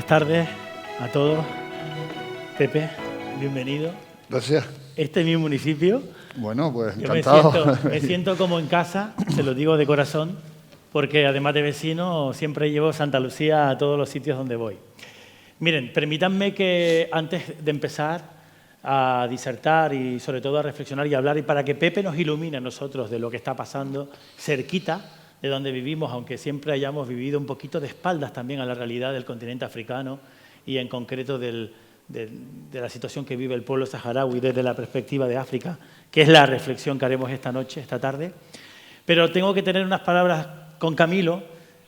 Buenas tardes a todos. Pepe, bienvenido. Gracias. Este es mi municipio. Bueno, pues Yo encantado. me siento como en casa, se lo digo de corazón, porque además de vecino siempre llevo Santa Lucía a todos los sitios donde voy. Miren, permítanme que antes de empezar a disertar y sobre todo a reflexionar y hablar, y para que Pepe nos ilumine a nosotros de lo que está pasando cerquita de donde vivimos, aunque siempre hayamos vivido un poquito de espaldas también a la realidad del continente africano y en concreto de la situación que vive el pueblo saharaui desde la perspectiva de África, que es la reflexión que haremos esta noche, esta tarde. Pero tengo que tener unas palabras con Camilo.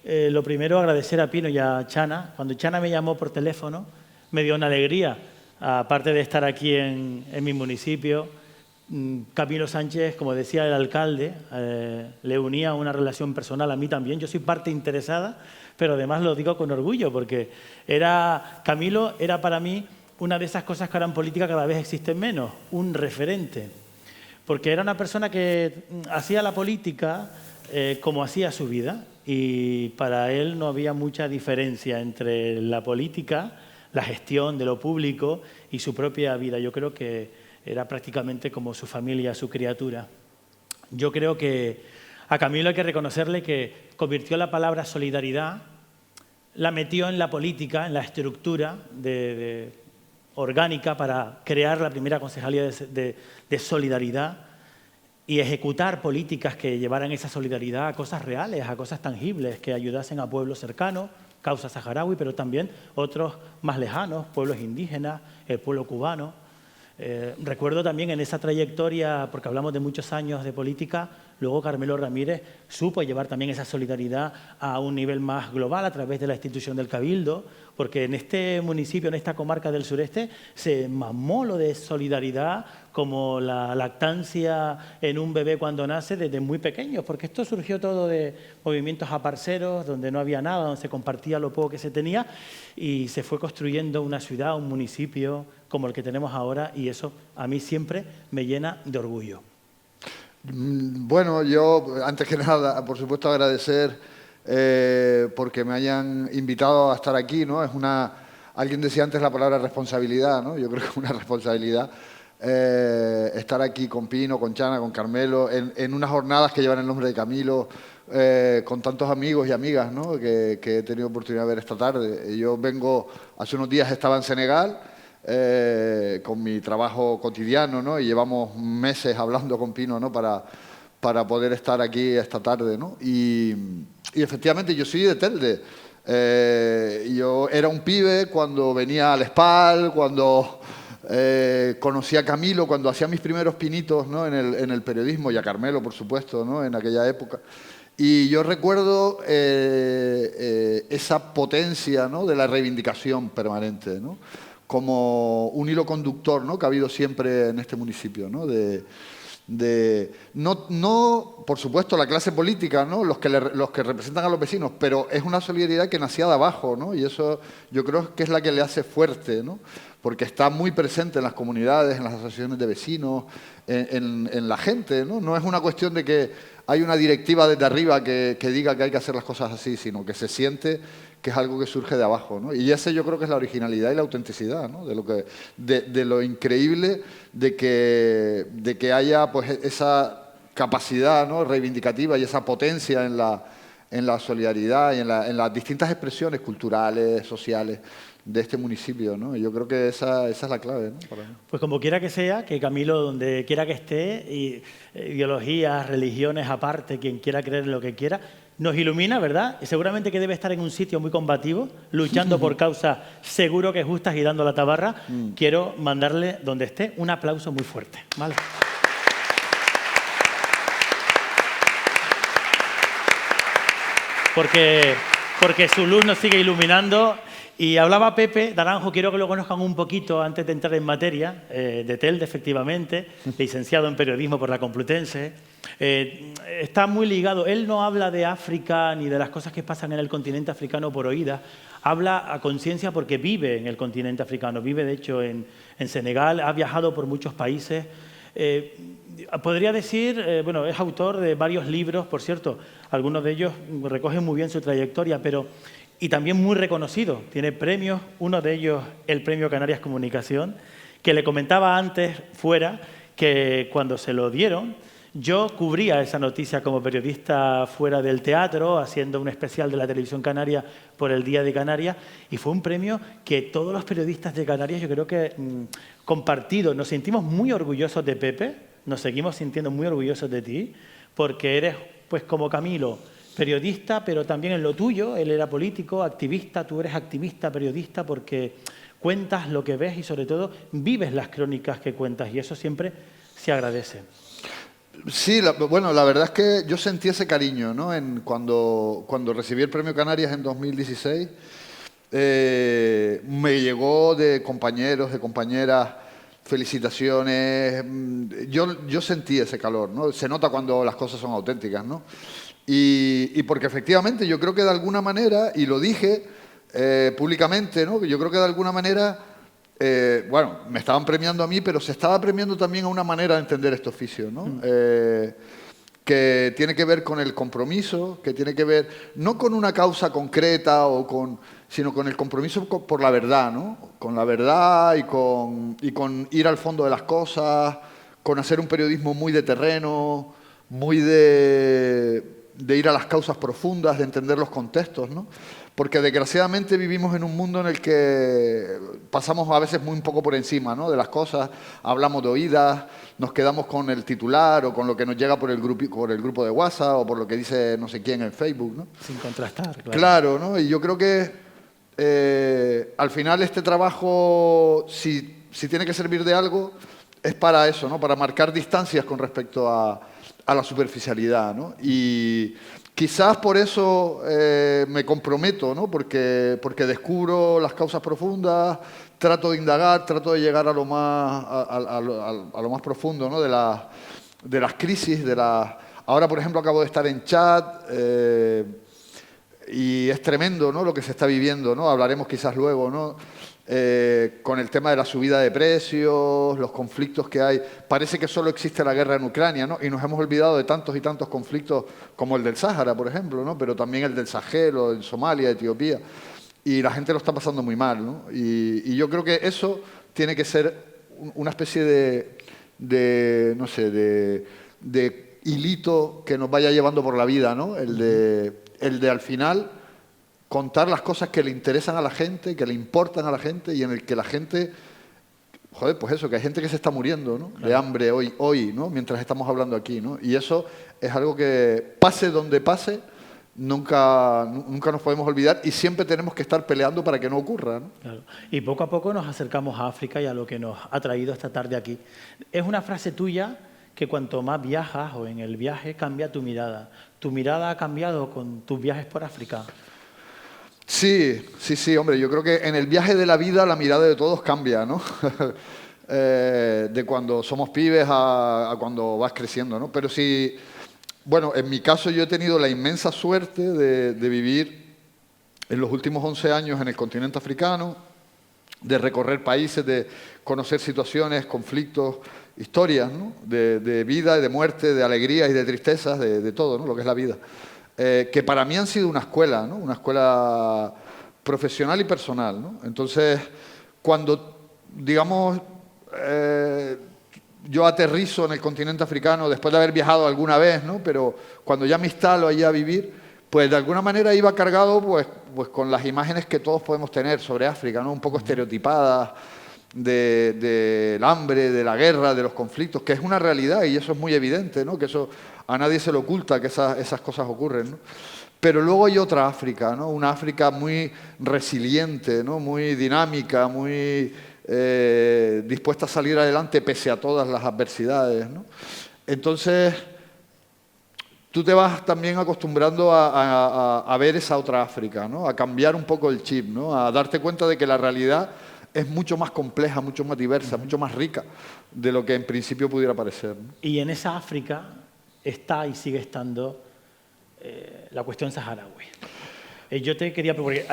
Lo primero, agradecer a Pino y a Chana. Cuando Chana me llamó por teléfono, me dio una alegría, aparte de estar aquí en mi municipio. Camilo Sánchez, como decía el alcalde, le unía una relación personal a mí también. Yo soy parte interesada, pero además lo digo con orgullo, porque Camilo era para mí una de esas cosas que ahora en política cada vez existen menos, un referente. Porque era una persona que hacía la política como hacía su vida, y para él no había mucha diferencia entre la política, la gestión de lo público y su propia vida. Yo creo que era prácticamente como su familia, su criatura. Yo creo que a Camilo hay que reconocerle que convirtió la palabra solidaridad, la metió en la política, en la estructura orgánica para crear la primera concejalía de solidaridad y ejecutar políticas que llevaran esa solidaridad a cosas reales, a cosas tangibles, que ayudasen a pueblos cercanos, causa saharaui, pero también otros más lejanos, pueblos indígenas, el pueblo cubano. Recuerdo también en esa trayectoria, porque hablamos de muchos años de política, luego Carmelo Ramírez supo llevar también esa solidaridad a un nivel más global a través de la institución del Cabildo, porque en este municipio, en esta comarca del sureste, se mamó lo de solidaridad como la lactancia en un bebé cuando nace desde muy pequeños, porque esto surgió todo de movimientos aparceros, donde no había nada, donde se compartía lo poco que se tenía, y se fue construyendo una ciudad, un municipio como el que tenemos ahora, y eso a mí siempre me llena de orgullo. Bueno, yo antes que nada, por supuesto, agradecer porque me hayan invitado a estar aquí, ¿no? Alguien decía antes la palabra responsabilidad, ¿no? Yo creo que es una responsabilidad estar aquí con Pino, con Chana, con Carmelo, en unas jornadas que llevan el nombre de Camilo, con tantos amigos y amigas, ¿no? que he tenido oportunidad de ver esta tarde. Yo vengo, hace unos días estaba en Senegal, con mi trabajo cotidiano, ¿no? Y llevamos meses hablando con Pino, ¿no? para poder estar aquí esta tarde, ¿no? Y efectivamente yo soy de Telde. Yo era un pibe cuando venía al SPAL, cuando conocí a Camilo, cuando hacía mis primeros pinitos, ¿no? en el periodismo, y a Carmelo, por supuesto, ¿no? En aquella época. Y yo recuerdo esa potencia, ¿no? de la reivindicación permanente, ¿no? Como un hilo conductor, ¿no? que ha habido siempre en este municipio, ¿no? No, por supuesto, la clase política, ¿no? los que representan a los vecinos, pero es una solidaridad que nacía de abajo, ¿no? Y eso yo creo que es la que le hace fuerte, ¿no? Porque está muy presente en las comunidades, en las asociaciones de vecinos, en la gente, ¿no? No es una cuestión de que hay una directiva desde arriba que diga que hay que hacer las cosas así, sino que se siente que es algo que surge de abajo, ¿no? Y ese yo creo que es la originalidad y la autenticidad, ¿no? de lo increíble de que haya pues esa capacidad, ¿no? reivindicativa y esa potencia en la solidaridad y en las distintas expresiones culturales, sociales de este municipio, ¿no? Y yo creo que esa es la clave, ¿no? Para mí. Pues como quiera que sea, que Camilo, donde quiera que esté, ideologías, religiones aparte, quien quiera creer en lo que quiera, nos ilumina, ¿verdad? Y seguramente que debe estar en un sitio muy combativo, luchando por causas seguro que justas y dando la tabarra. Quiero mandarle, donde esté, un aplauso muy fuerte, ¿vale? Porque su luz nos sigue iluminando. Y hablaba Pepe Naranjo, quiero que lo conozcan un poquito antes de entrar en materia, de Telde, efectivamente, licenciado en periodismo por la Complutense. Está muy ligado, él no habla de África ni de las cosas que pasan en el continente africano por oídas, habla a conciencia porque vive en el continente africano, vive de hecho en Senegal, ha viajado por muchos países. Podría decir, bueno, es autor de varios libros, por cierto, algunos de ellos recogen muy bien su trayectoria, pero y también muy reconocido. Tiene premios, uno de ellos el Premio Canarias Comunicación, que le comentaba antes fuera que cuando se lo dieron, yo cubría esa noticia como periodista fuera del teatro, haciendo un especial de la televisión canaria por el Día de Canarias, y fue un premio que todos los periodistas de Canarias, yo creo que compartido, nos sentimos muy orgullosos de Pepe, nos seguimos sintiendo muy orgullosos de ti, porque eres, pues como Camilo, periodista, pero también en lo tuyo, él era político, activista, tú eres activista, periodista, porque cuentas lo que ves y sobre todo vives las crónicas que cuentas, y eso siempre se agradece. Sí, bueno, la verdad es que yo sentí ese cariño, ¿no? Cuando recibí el Premio Canarias en 2016, me llegó de compañeros, de compañeras, felicitaciones. Yo sentí ese calor, ¿no? Se nota cuando las cosas son auténticas, ¿no? Y porque efectivamente yo creo que de alguna manera, y lo dije públicamente, ¿no? Yo creo que de alguna manera... bueno, me estaban premiando a mí, pero se estaba premiando también a una manera de entender este oficio, ¿no? Que tiene que ver con el compromiso, que tiene que ver no con una causa concreta sino con el compromiso por la verdad, ¿no? Con la verdad y con ir al fondo de las cosas, con hacer un periodismo muy de terreno, muy de ir a las causas profundas, de entender los contextos, ¿no? Porque desgraciadamente vivimos en un mundo en el que pasamos a veces muy un poco por encima, ¿no? De las cosas, hablamos de oídas, nos quedamos con el titular o con lo que nos llega por el grupo de WhatsApp o por lo que dice no sé quién en Facebook, ¿no? Sin contrastar, claro. Claro, ¿no? Y yo creo que al final este trabajo, si tiene que servir de algo, es para eso, ¿no? Para marcar distancias con respecto a la superficialidad, ¿no? Y quizás por eso me comprometo, ¿no? Porque descubro las causas profundas, trato de indagar, trato de llegar a lo más profundo, ¿no? de las crisis, Ahora, por ejemplo, acabo de estar en Chad y es tremendo, ¿no? Lo que se está viviendo, ¿no? Hablaremos quizás luego, ¿no? Con el tema de la subida de precios, los conflictos que hay. Parece que solo existe la guerra en Ucrania, ¿no? Y nos hemos olvidado de tantos y tantos conflictos como el del Sáhara, por ejemplo, ¿no? Pero también el del Sahel o en Somalia, Etiopía. Y la gente lo está pasando muy mal, ¿no? Y yo creo que eso tiene que ser una especie no sé, de hilito que nos vaya llevando por la vida, ¿no? El de al final contar las cosas que le interesan a la gente, que le importan a la gente y en el que la gente, joder, pues eso, que hay gente que se está muriendo, ¿no? Claro. De hambre hoy, ¿no? Mientras estamos hablando aquí, ¿no? Y eso es algo que pase donde pase, nunca nos podemos olvidar y siempre tenemos que estar peleando para que no ocurra, ¿no? Claro. Y poco a poco nos acercamos a África y a lo que nos ha traído esta tarde aquí. Es una frase tuya que cuanto más viajas o en el viaje cambia tu mirada. ¿Tu mirada ha cambiado con tus viajes por África? Sí, hombre, yo creo que en el viaje de la vida la mirada de todos cambia, ¿no? De cuando somos pibes a cuando vas creciendo, ¿no? Pero sí, bueno, en mi caso yo he tenido la inmensa suerte de vivir en los últimos 11 años en el continente africano, de recorrer países, de conocer situaciones, conflictos, historias, ¿no? De vida y de muerte, de alegrías y de tristezas, de todo, ¿no? Lo que es la vida. Que para mí han sido una escuela, ¿no? Una escuela profesional y personal, ¿no? Entonces, cuando, digamos, yo aterrizo en el continente africano después de haber viajado alguna vez, ¿no? Pero cuando ya me instalo allí a vivir, pues de alguna manera iba cargado pues con las imágenes que todos podemos tener sobre África, ¿no? Un poco estereotipadas del hambre, de la guerra, de los conflictos, que es una realidad y eso es muy evidente, ¿no? Que eso a nadie se le oculta que esas cosas ocurren, ¿no? Pero luego hay otra África, ¿no? Una África muy resiliente, ¿no? Muy dinámica, muy dispuesta a salir adelante pese a todas las adversidades, ¿no? Entonces, tú te vas también acostumbrando a ver esa otra África, ¿no? A cambiar un poco el chip, ¿no? A darte cuenta de que la realidad es mucho más compleja, mucho más diversa, mucho más rica de lo que en principio pudiera parecer, ¿no? Y en esa África está y sigue estando la cuestión saharaui. Yo te quería porque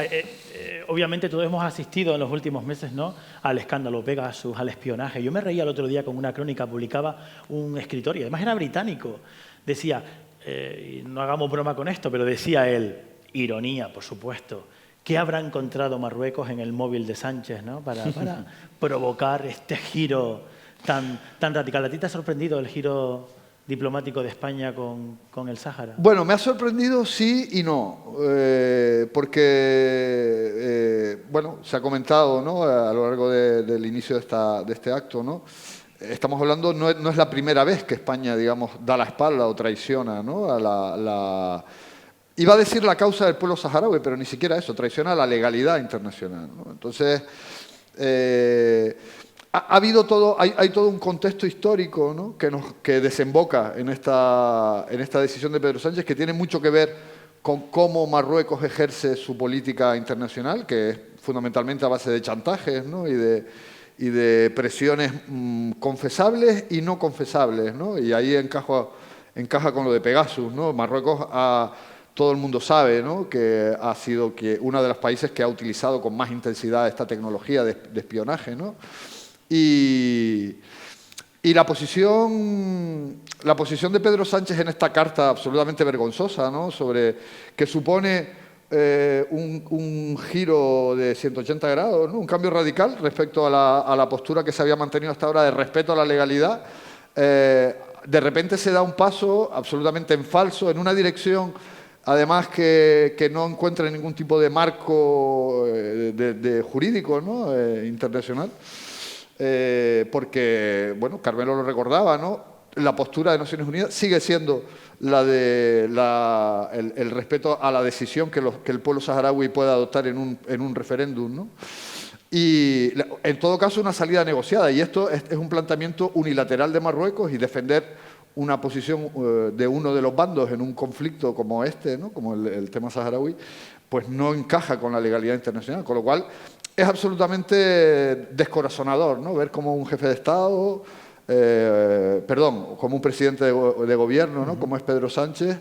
obviamente todos hemos asistido en los últimos meses, ¿no? Al escándalo Pegasus, al espionaje. Yo me reía el otro día con una crónica, publicaba un escritor, y además era británico. Decía, y no hagamos broma con esto, pero decía él, ironía, por supuesto, ¿Qué habrá encontrado Marruecos en el móvil de Sánchez, ¿no? para provocar este giro tan radical? ¿A ti te ha sorprendido el giro diplomático de España con el Sáhara? Bueno, me ha sorprendido sí y no, porque, bueno, se ha comentado, ¿no?, a lo largo del inicio de este acto, ¿no? Estamos hablando, no es la primera vez que España, digamos, da la espalda o traiciona, ¿no?, a iba a decir la causa del pueblo saharaui, pero ni siquiera eso, traiciona la legalidad internacional, ¿no? Entonces, ha habido todo, hay todo un contexto histórico, ¿no?, que desemboca en esta decisión de Pedro Sánchez, que tiene mucho que ver con cómo Marruecos ejerce su política internacional, que es fundamentalmente a base de chantajes, ¿no?, y de presiones confesables y no confesables, ¿no? Y ahí encaja con lo de Pegasus, ¿no? Marruecos todo el mundo sabe, ¿no?, que ha sido uno de los países que ha utilizado con más intensidad esta tecnología de espionaje, ¿no? Y la posición de Pedro Sánchez en esta carta absolutamente vergonzosa, ¿no?, sobre que supone un giro de 180 grados, ¿no?, un cambio radical respecto a la postura que se había mantenido hasta ahora de respeto a la legalidad, de repente se da un paso absolutamente en falso, en una dirección, además que no encuentra ningún tipo de marco de jurídico, ¿no?, internacional. Porque, bueno, Carmelo lo recordaba, ¿no?, la postura de Naciones Unidas sigue siendo la de el respeto a la decisión que el pueblo saharaui pueda adoptar en un referéndum, ¿no? Y, en todo caso, una salida negociada. Y esto es un planteamiento unilateral de Marruecos, y defender una posición de uno de los bandos en un conflicto como este, ¿no?, como el tema saharaui, pues no encaja con la legalidad internacional. Con lo cual, es absolutamente descorazonador, ¿no?, ver cómo un jefe de Estado, como un presidente de gobierno, ¿no?, como es Pedro Sánchez,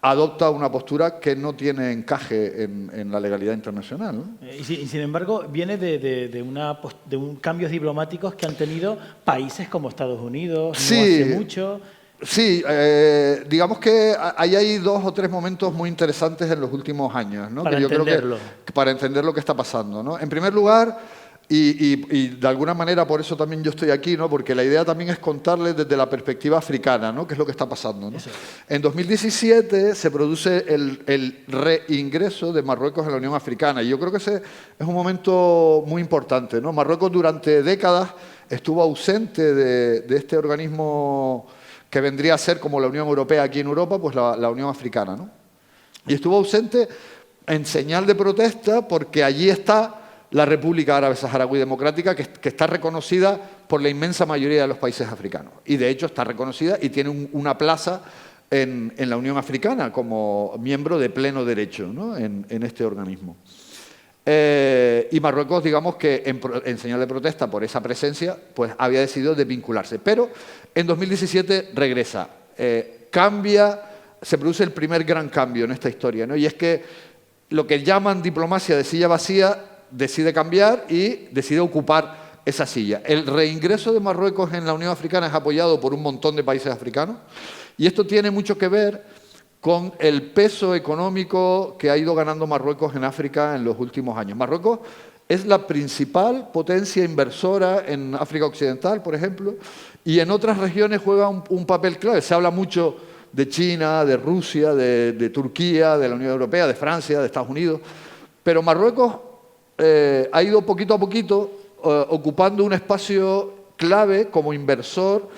adopta una postura que no tiene encaje en la legalidad internacional, ¿no? Y sin embargo, viene de cambios diplomáticos que han tenido países como Estados Unidos, sí, no hace mucho. Sí, digamos que ahí hay 2 o 3 momentos muy interesantes en los últimos años, ¿no?, Para que yo entenderlo. creo que para entender lo que está pasando, ¿no? En primer lugar, y de alguna manera por eso también yo estoy aquí, ¿no?, porque la idea también es contarles desde la perspectiva africana, ¿no?, qué es lo que está pasando, ¿no? En 2017 se produce el reingreso de Marruecos en la Unión Africana, y yo creo que ese es un momento muy importante, ¿no? Marruecos durante décadas estuvo ausente de este organismo que vendría a ser como la Unión Europea aquí en Europa, pues la Unión Africana, ¿no? Y estuvo ausente en señal de protesta porque allí está la República Árabe Saharaui Democrática, que está reconocida por la inmensa mayoría de los países africanos. Y de hecho está reconocida y tiene una plaza en la Unión Africana como miembro de pleno derecho, ¿no?, en este organismo. Y Marruecos, digamos que en señal de protesta por esa presencia, pues había decidido desvincularse. Pero en 2017 regresa, se produce el primer gran cambio en esta historia, ¿no? Y es que lo que llaman diplomacia de silla vacía decide cambiar y decide ocupar esa silla. El reingreso de Marruecos en la Unión Africana es apoyado por un montón de países africanos, y esto tiene mucho que ver con el peso económico que ha ido ganando Marruecos en África en los últimos años. Marruecos es la principal potencia inversora en África Occidental, por ejemplo, y en otras regiones juega un papel clave. Se habla mucho de China, de Rusia, de Turquía, de la Unión Europea, de Francia, de Estados Unidos, pero Marruecos ha ido poquito a poquito ocupando un espacio clave como inversor,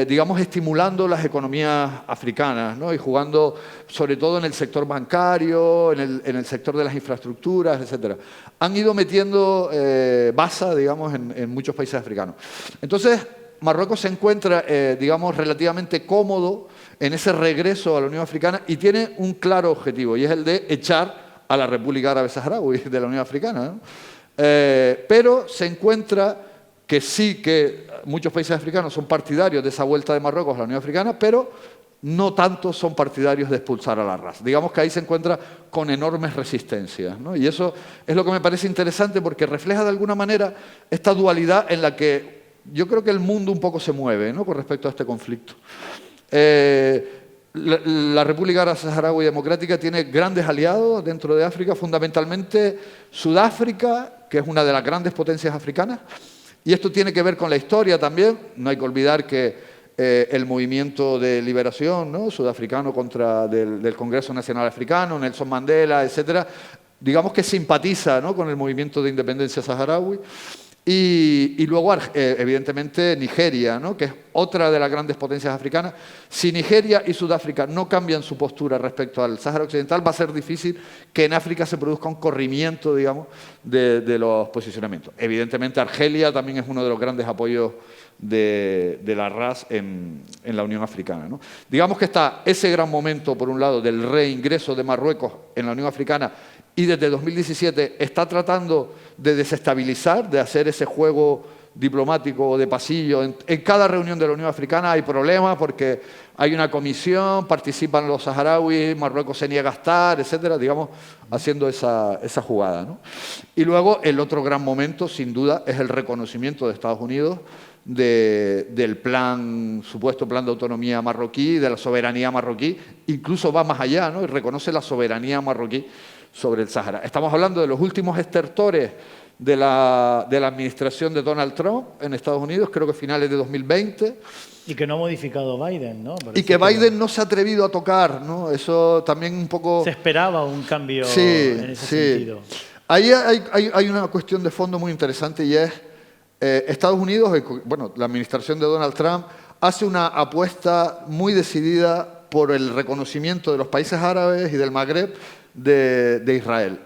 digamos, estimulando las economías africanas, ¿no?, y jugando sobre todo en el sector bancario, en el sector de las infraestructuras, etcétera. Han ido metiendo baza, digamos, en muchos países africanos. Entonces, Marruecos se encuentra, digamos, relativamente cómodo en ese regreso a la Unión Africana, y tiene un claro objetivo, y es el de echar a la República Árabe Saharaui de la Unión Africana, ¿no? Pero se encuentra que muchos países africanos son partidarios de esa vuelta de Marruecos a la Unión Africana, pero no tanto son partidarios de expulsar a la RAS. Digamos que ahí se encuentra con enormes resistencias, ¿no? Y eso es lo que me parece interesante, porque refleja de alguna manera esta dualidad en la que yo creo que el mundo un poco se mueve, ¿no?, con respecto a este conflicto. la República Árabe Saharaui Democrática tiene grandes aliados dentro de África, fundamentalmente Sudáfrica, que es una de las grandes potencias africanas, y esto tiene que ver con la historia también. No hay que olvidar que el movimiento de liberación, ¿no?, sudafricano del Congreso Nacional Africano, Nelson Mandela, etcétera, digamos que simpatiza, ¿no?, con el movimiento de independencia saharaui. Y luego, evidentemente, Nigeria, ¿no?, que es otra de las grandes potencias africanas. Si Nigeria y Sudáfrica no cambian su postura respecto al Sáhara Occidental, va a ser difícil que en África se produzca un corrimiento, digamos, de los posicionamientos. Evidentemente, Argelia también es uno de los grandes apoyos de la RAS en la Unión Africana, ¿no? Digamos que está ese gran momento, por un lado, del reingreso de Marruecos en la Unión Africana, y desde 2017 está tratando de desestabilizar, de hacer ese juego diplomático de pasillo. En cada reunión de la Unión Africana hay problemas porque hay una comisión, participan los saharauis, Marruecos se niega a estar, etcétera, digamos, haciendo esa jugada, ¿no? Y luego el otro gran momento, sin duda, es el reconocimiento de Estados Unidos del supuesto plan de autonomía marroquí, de la soberanía marroquí, incluso va más allá, ¿no?, y reconoce la soberanía marroquí sobre el Sáhara. Estamos hablando de los últimos estertores de la administración de Donald Trump en Estados Unidos, creo que finales de 2020. Y que no ha modificado Biden, ¿no? Y que Biden no se ha atrevido a tocar, ¿no? Eso también un poco... Se esperaba un cambio sí, en ese sentido. Ahí hay una cuestión de fondo muy interesante, y es Estados Unidos, bueno, la administración de Donald Trump hace una apuesta muy decidida por el reconocimiento de los países árabes y del Magreb de Israel.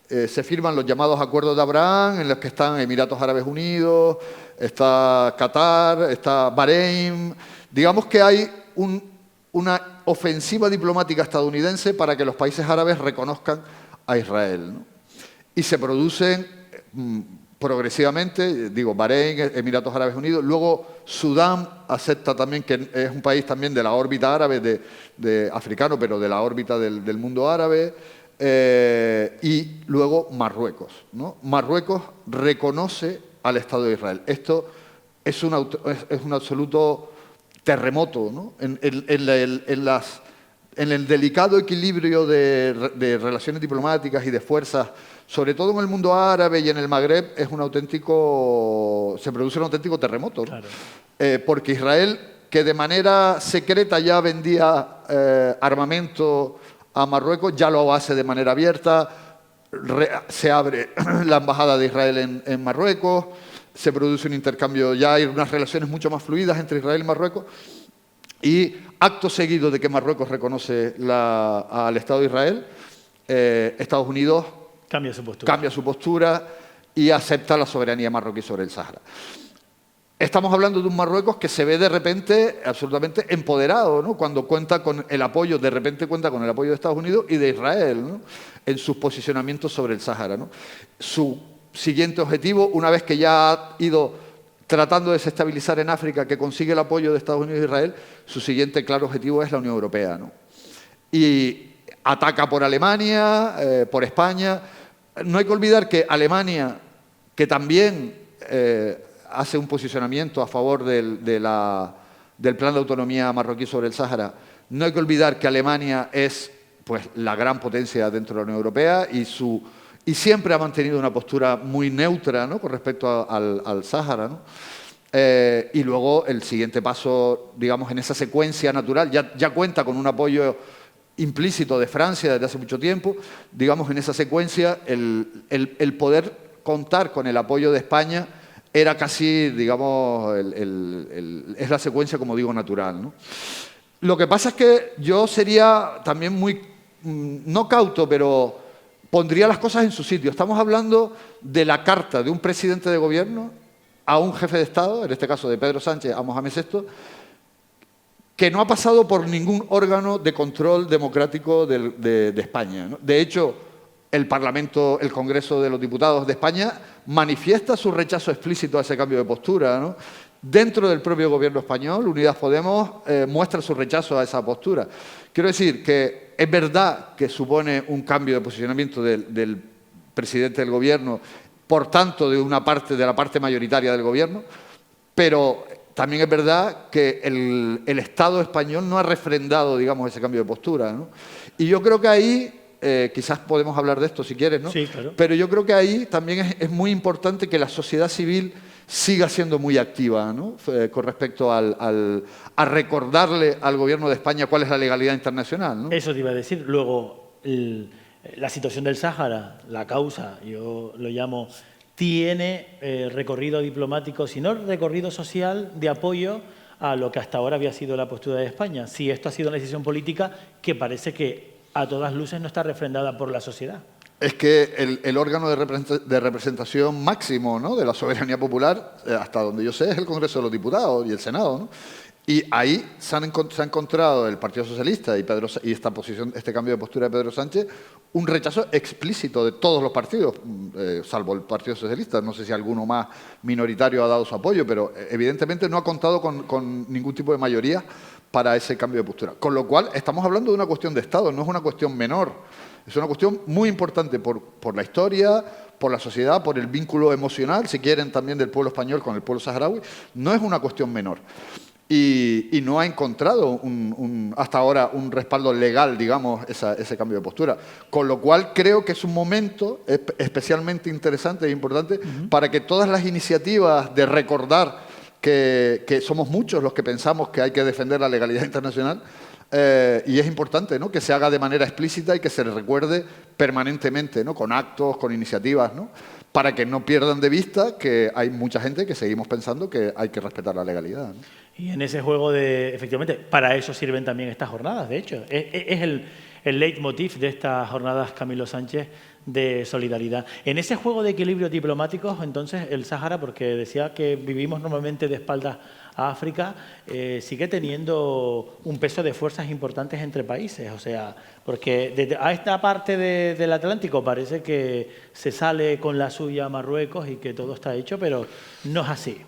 Se firman los llamados Acuerdos de Abraham, en los que están Emiratos Árabes Unidos, está Qatar, está Bahrein. Digamos que hay una ofensiva diplomática estadounidense para que los países árabes reconozcan a Israel, ¿no? Y se producen progresivamente, digo, Bahrein, Emiratos Árabes Unidos, luego Sudán acepta también, que es un país también de la órbita árabe, africano, pero de la órbita del mundo árabe, y luego Marruecos, ¿no? Marruecos reconoce al Estado de Israel. Esto es un absoluto terremoto, ¿no?, en el delicado equilibrio de relaciones diplomáticas y de fuerzas, sobre todo en el mundo árabe y en el Magreb, se produce un auténtico terremoto, ¿no? Claro. Porque Israel, que de manera secreta ya vendía armamento a Marruecos, ya lo hace de manera abierta. Se abre la embajada de Israel en Marruecos, se produce un intercambio, ya hay unas relaciones mucho más fluidas entre Israel y Marruecos, y acto seguido de que Marruecos reconoce al Estado de Israel, Estados Unidos Cambia su postura. Cambia su postura y acepta la soberanía marroquí sobre el Sáhara. Estamos hablando de un Marruecos que se ve de repente absolutamente empoderado, ¿no?, cuando cuenta con el apoyo, de repente cuenta con el apoyo de Estados Unidos y de Israel, ¿no?, en sus posicionamientos sobre el Sáhara, ¿no? Su siguiente objetivo, una vez que ya ha ido tratando de desestabilizar en África, que consigue el apoyo de Estados Unidos e Israel, su siguiente claro objetivo es la Unión Europea, ¿no? Y ataca por Alemania, por España. No hay que olvidar que Alemania, que también hace un posicionamiento a favor del plan de autonomía marroquí sobre el Sáhara, no hay que olvidar que Alemania es, pues, la gran potencia dentro de la Unión Europea y siempre ha mantenido una postura muy neutra, ¿no?, con respecto al Sáhara, ¿no? Y luego el siguiente paso, digamos, en esa secuencia natural, ya cuenta con un apoyo implícito de Francia desde hace mucho tiempo. Digamos, en esa secuencia, el poder contar con el apoyo de España era casi, digamos, es la secuencia, como digo, natural, ¿no? Lo que pasa es que yo sería también muy, no cauto, pero pondría las cosas en su sitio. Estamos hablando de la carta de un presidente de gobierno a un jefe de Estado, en este caso de Pedro Sánchez a Mohamed VI, que no ha pasado por ningún órgano de control democrático de España, ¿no? De hecho, el Parlamento, el Congreso de los Diputados de España manifiesta su rechazo explícito a ese cambio de postura, ¿no? Dentro del propio gobierno español, Unidas Podemos muestra su rechazo a esa postura. Quiero decir que es verdad que supone un cambio de posicionamiento del presidente del gobierno, por tanto, de la parte mayoritaria del gobierno, pero también es verdad que el Estado español no ha refrendado, digamos, ese cambio de postura, ¿no? Y yo creo que ahí, quizás podemos hablar de esto si quieres, ¿no? Sí, claro. Pero yo creo que ahí también es muy importante que la sociedad civil siga siendo muy activa, ¿no? Con respecto a recordarle al Gobierno de España cuál es la legalidad internacional, ¿no? Eso te iba a decir. Luego, la situación del Sáhara, la causa, yo lo llamo, tiene recorrido diplomático, si no recorrido social, de apoyo a lo que hasta ahora había sido la postura de España. Si esto ha sido una decisión política que parece que a todas luces no está refrendada por la sociedad. Es que el órgano de representación máximo, ¿no?, de la soberanía popular, hasta donde yo sé, es el Congreso de los Diputados y el Senado, ¿no? Y ahí se ha encontrado el Partido Socialista y esta posición, este cambio de postura de Pedro Sánchez, un rechazo explícito de todos los partidos, salvo el Partido Socialista. No sé si alguno más minoritario ha dado su apoyo, pero evidentemente no ha contado con ningún tipo de mayoría para ese cambio de postura. Con lo cual, estamos hablando de una cuestión de Estado, no es una cuestión menor. Es una cuestión muy importante por la historia, por la sociedad, por el vínculo emocional, si quieren, también del pueblo español con el pueblo saharaui. No es una cuestión menor. Y no ha encontrado hasta ahora un respaldo legal, digamos, ese cambio de postura. Con lo cual creo que es un momento especialmente interesante e importante para que todas las iniciativas de recordar que somos muchos los que pensamos que hay que defender la legalidad internacional, y es importante, ¿no?, que se haga de manera explícita y que se le recuerde permanentemente, ¿no?, con actos, con iniciativas, ¿no?, para que no pierdan de vista que hay mucha gente que seguimos pensando que hay que respetar la legalidad, ¿no? Y en ese juego efectivamente, para eso sirven también estas jornadas, de hecho. Es el leitmotiv de estas jornadas, Camilo Sánchez, de solidaridad. En ese juego de equilibrios diplomáticos, entonces, el Sáhara, porque decía que vivimos normalmente de espaldas a África, sigue teniendo un peso de fuerzas importantes entre países. O sea, porque a esta parte del Atlántico parece que se sale con la suya a Marruecos y que todo está hecho, pero no es así.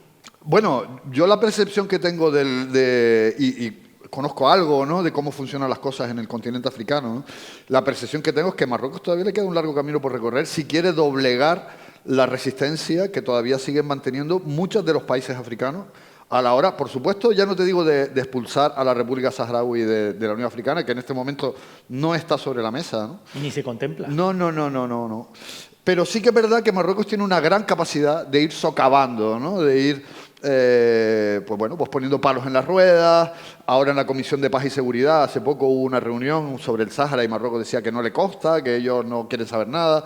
Bueno, yo la percepción que tengo y conozco algo, ¿no?, de cómo funcionan las cosas en el continente africano, ¿no? La percepción que tengo es que a Marruecos todavía le queda un largo camino por recorrer si quiere doblegar la resistencia que todavía siguen manteniendo muchos de los países africanos a la hora, por supuesto, ya no te digo de expulsar a la República Saharaui de la Unión Africana, que en este momento no está sobre la mesa, ¿no? Ni se contempla. No. Pero sí que es verdad que Marruecos tiene una gran capacidad de ir socavando, ¿no?, de ir pues poniendo palos en las ruedas. Ahora en la Comisión de Paz y Seguridad, hace poco hubo una reunión sobre el Sáhara y Marruecos decía que no le consta, que ellos no quieren saber nada.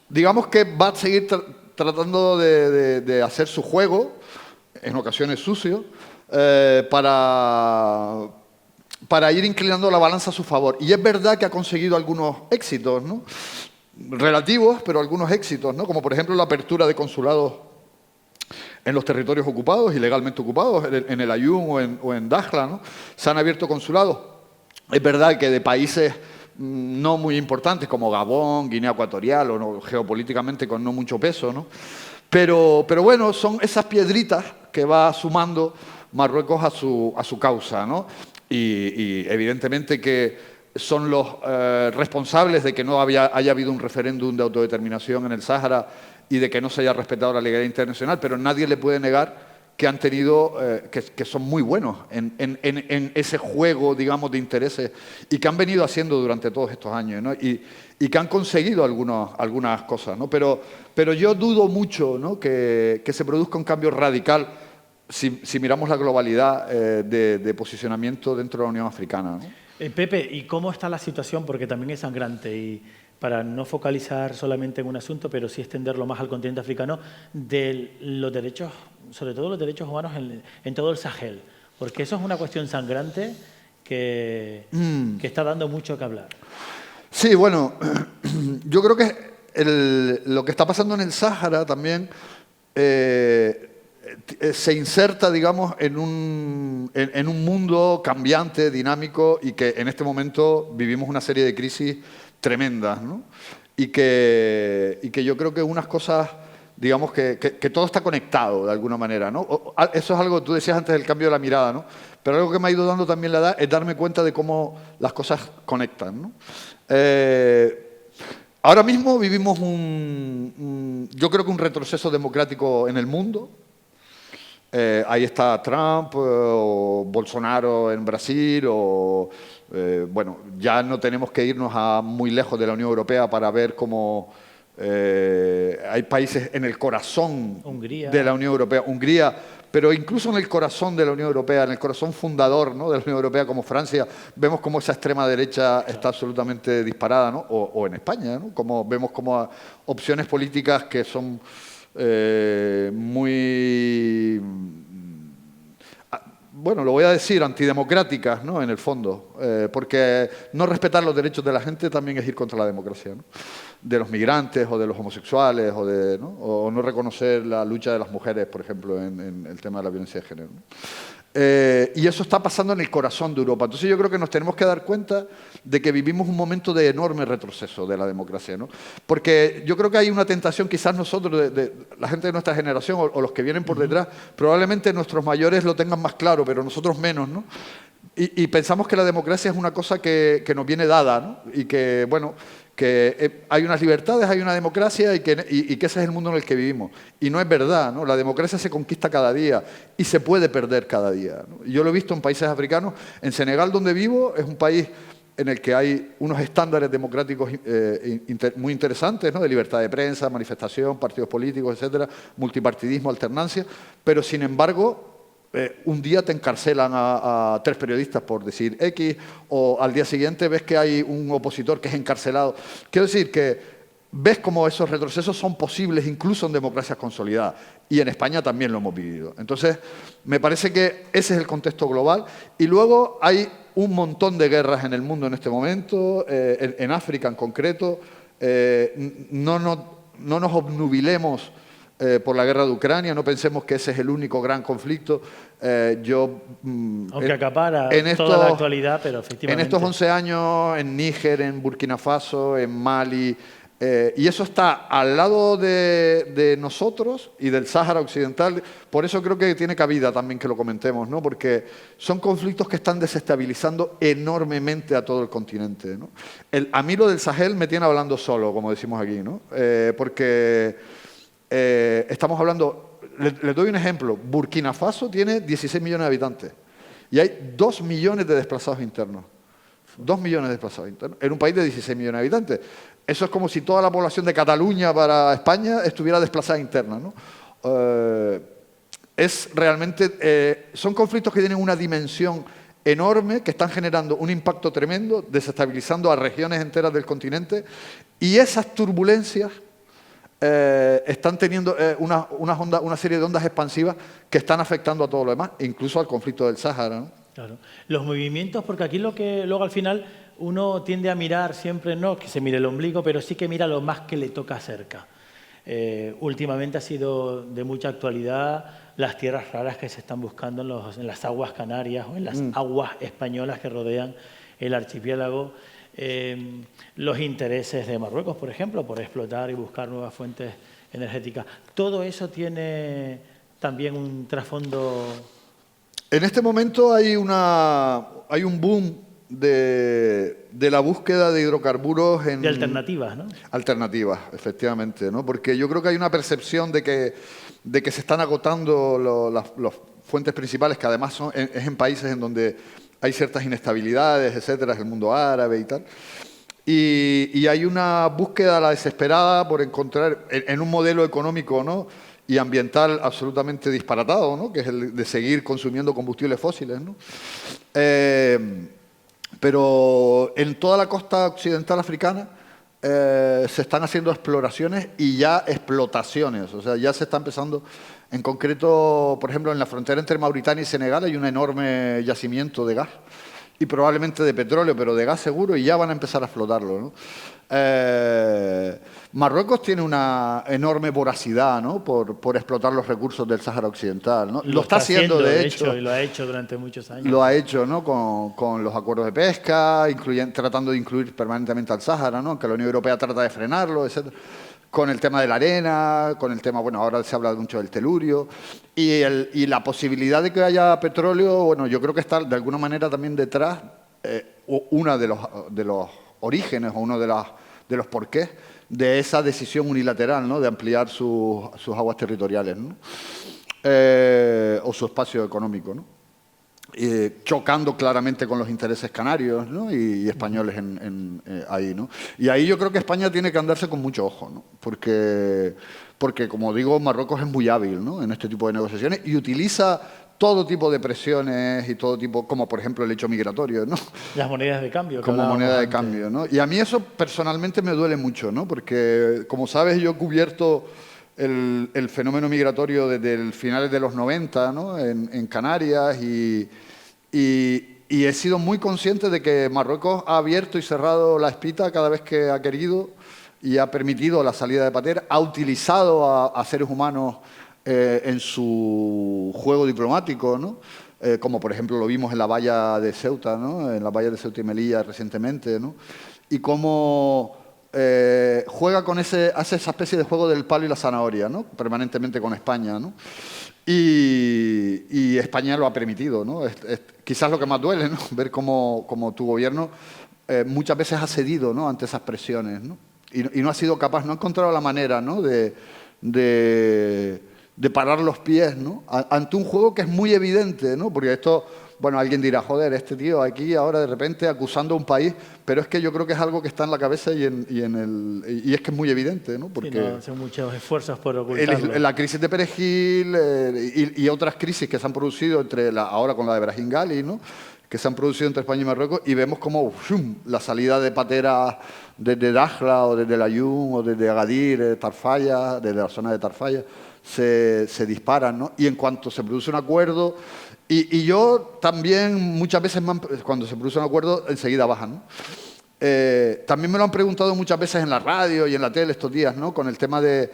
Digamos que va a seguir tratando de hacer su juego, en ocasiones sucio, para ir inclinando la balanza a su favor. Y es verdad que ha conseguido algunos éxitos, ¿no?, relativos, pero algunos éxitos, ¿no?, como por ejemplo la apertura de consulados en los territorios ocupados, ilegalmente ocupados, en el Aaiún o en Dakhla, ¿no? Se han abierto consulados. Es verdad que de países no muy importantes como Gabón, Guinea Ecuatorial, o no, geopolíticamente con no mucho peso, ¿no? Pero bueno, son esas piedritas que va sumando Marruecos a su causa, ¿no? Y evidentemente que son los responsables de que no haya habido un referéndum de autodeterminación en el Sáhara y de que no se haya respetado la legalidad internacional, pero nadie le puede negar que han tenido, que son muy buenos en ese juego, digamos, de intereses y que han venido haciendo durante todos estos años, ¿no? Y que han conseguido algunas cosas, ¿no? Pero yo dudo mucho, ¿no?, que se produzca un cambio radical si miramos la globalidad de posicionamiento dentro de la Unión Africana, ¿no? Pepe, ¿y cómo está la situación? Porque también es sangrante y para no focalizar solamente en un asunto, pero sí extenderlo más al continente africano, de los derechos, sobre todo los derechos humanos en todo el Sahel, porque eso es una cuestión sangrante que está dando mucho que hablar. Sí, bueno, yo creo que lo que está pasando en el Sáhara también se inserta, digamos, en un mundo cambiante, dinámico, y que en este momento vivimos una serie de crisis tremendas, ¿no? Y que yo creo que unas cosas, digamos, que todo está conectado de alguna manera, ¿no? Eso es algo que tú decías antes del cambio de la mirada, ¿no? Pero algo que me ha ido dando también la edad es darme cuenta de cómo las cosas conectan, ¿no? Ahora mismo vivimos yo creo que un retroceso democrático en el mundo. Ahí está Trump o Bolsonaro en Brasil o... bueno, ya no tenemos que irnos muy lejos de la Unión Europea para ver cómo hay países en el corazón de la Unión Europea. Hungría, pero incluso en el corazón de la Unión Europea, en el corazón fundador, ¿no?, de la Unión Europea, como Francia, vemos cómo esa extrema derecha está absolutamente disparada, ¿no? O en España, ¿no? Como vemos como opciones políticas que son muy... bueno, lo voy a decir, antidemocráticas, ¿no?, en el fondo, porque no respetar los derechos de la gente también es ir contra la democracia, ¿no?, de los migrantes o de los homosexuales o no reconocer la lucha de las mujeres, por ejemplo, en el tema de la violencia de género, ¿no? Y eso está pasando en el corazón de Europa. Entonces yo creo que nos tenemos que dar cuenta de que vivimos un momento de enorme retroceso de la democracia, ¿no? Porque yo creo que hay una tentación, quizás nosotros, de la gente de nuestra generación o los que vienen por detrás, probablemente nuestros mayores lo tengan más claro, pero nosotros menos, ¿no? Y pensamos que la democracia es una cosa que nos viene dada, ¿no? Y que, bueno, que hay unas libertades, hay una democracia y que ese es el mundo en el que vivimos. Y no es verdad, ¿no? La democracia se conquista cada día y se puede perder cada día, ¿no? Yo lo he visto en países africanos. En Senegal, donde vivo, es un país en el que hay unos estándares democráticos muy interesantes, ¿no?, de libertad de prensa, manifestación, partidos políticos, etcétera, multipartidismo, alternancia, pero sin embargo... un día te encarcelan a 3 periodistas por decir X, o al día siguiente ves que hay un opositor que es encarcelado. Quiero decir que ves cómo esos retrocesos son posibles incluso en democracias consolidadas. Y en España también lo hemos vivido. Entonces, me parece que ese es el contexto global. Y luego hay un montón de guerras en el mundo en este momento, en África en concreto. No nos obnubilemos por la guerra de Ucrania, no pensemos que ese es el único gran conflicto. Aunque acapara toda la actualidad, pero efectivamente... En estos 11 años, en Níger, en Burkina Faso, en Mali, y eso está al lado de nosotros y del Sáhara Occidental. Por eso creo que tiene cabida también que lo comentemos, ¿no? Porque son conflictos que están desestabilizando enormemente a todo el continente, ¿no? A mí lo del Sahel me tiene hablando solo, como decimos aquí, ¿no? Porque... estamos hablando, les doy un ejemplo, Burkina Faso tiene 16 millones de habitantes y hay 2 millones de desplazados internos. 2 millones de desplazados internos en un país de 16 millones de habitantes. Eso es como si toda la población de Cataluña para España estuviera desplazada interna, ¿no? Son conflictos que tienen una dimensión enorme, que están generando un impacto tremendo, desestabilizando a regiones enteras del continente, y esas turbulencias están teniendo una serie de ondas expansivas que están afectando a todo lo demás, incluso al conflicto del Sáhara, ¿no? Claro. Los movimientos, porque aquí lo que luego al final uno tiende a mirar siempre, no que se mire el ombligo, pero sí que mira lo más que le toca cerca. Últimamente ha sido de mucha actualidad las tierras raras que se están buscando en las aguas canarias o en las aguas españolas que rodean el archipiélago. Los intereses de Marruecos, por ejemplo, por explotar y buscar nuevas fuentes energéticas. ¿Todo eso tiene también un trasfondo? En este momento hay un boom de la búsqueda de hidrocarburos de alternativas, ¿no? Alternativas, efectivamente, ¿no? Porque yo creo que hay una percepción de que se están agotando las fuentes principales, que además es en países en donde hay ciertas inestabilidades, etcétera, el mundo árabe y tal. Y hay una búsqueda a la desesperada por encontrar, en un modelo económico, ¿no?, y ambiental absolutamente disparatado, ¿no?, que es el de seguir consumiendo combustibles fósiles, ¿no? Pero en toda la costa occidental africana se están haciendo exploraciones y ya explotaciones. O sea, ya se está empezando. En concreto, por ejemplo, en la frontera entre Mauritania y Senegal hay un enorme yacimiento de gas y probablemente de petróleo, pero de gas seguro, y ya van a empezar a explotarlo, ¿no? Marruecos tiene una enorme voracidad, ¿no?, por explotar los recursos del Sáhara Occidental, ¿no? Lo está haciendo, de hecho. Y lo ha hecho durante muchos años. Lo ha hecho, ¿no?, con los acuerdos de pesca, tratando de incluir permanentemente al Sáhara, ¿no?, que la Unión Europea trata de frenarlo, etc. Con el tema de la arena, con el tema, bueno, ahora se habla mucho del telurio, y la posibilidad de que haya petróleo, bueno, yo creo que está de alguna manera también detrás uno de los orígenes o uno de los porqués de esa decisión unilateral, ¿no?, de ampliar sus aguas territoriales, ¿no? o su espacio económico, ¿no? Chocando claramente con los intereses canarios, ¿no? y españoles ahí, ¿no? Y ahí yo creo que España tiene que andarse con mucho ojo, ¿no? Porque, como digo, Marruecos es muy hábil, ¿no? En este tipo de negociaciones y utiliza todo tipo de presiones y todo tipo, como por ejemplo el hecho migratorio, ¿no? Las monedas de cambio. Como moneda de cambio, ¿no? Y a mí eso personalmente me duele mucho, ¿no? Porque, como sabes, yo he cubierto el fenómeno migratorio desde el finales de los 90, ¿no? En Canarias y he sido muy consciente de que Marruecos ha abierto y cerrado la espita cada vez que ha querido y ha permitido la salida de pateras, ha utilizado a seres humanos en su juego diplomático, ¿no? Como por ejemplo lo vimos en la valla de Ceuta, ¿no? En la valla de Ceuta y Melilla recientemente, ¿no? Y cómo juega con hace esa especie de juego del palo y la zanahoria, ¿no? Permanentemente con España, ¿no? Y España lo ha permitido, ¿no? Quizás lo que más duele, ¿no? Ver cómo tu gobierno muchas veces ha cedido, ¿no? Ante esas presiones, ¿no? Y no ha sido capaz, no ha encontrado la manera, ¿no? de parar los pies, ¿no? Ante un juego que es muy evidente, ¿no? Porque esto, bueno, alguien dirá, joder, este tío aquí ahora de repente acusando a un país, pero es que yo creo que es algo que está en la cabeza y es que es muy evidente, ¿no? Porque sí, no, hacen muchos esfuerzos por ocultarlo. la crisis de Perejil y otras crisis que se han producido ahora con la de Brahim Ghali, ¿no? Que se han producido entre España y Marruecos y vemos como la salida de pateras desde Dakhla o desde Layún o desde Agadir, Tarfaya, desde la zona de Tarfaya, se disparan, ¿no? Y en cuanto se produce un acuerdo, y yo también muchas veces, cuando se produce un acuerdo, enseguida bajan, ¿no? También me lo han preguntado muchas veces en la radio y en la tele estos días, ¿no? Con el tema de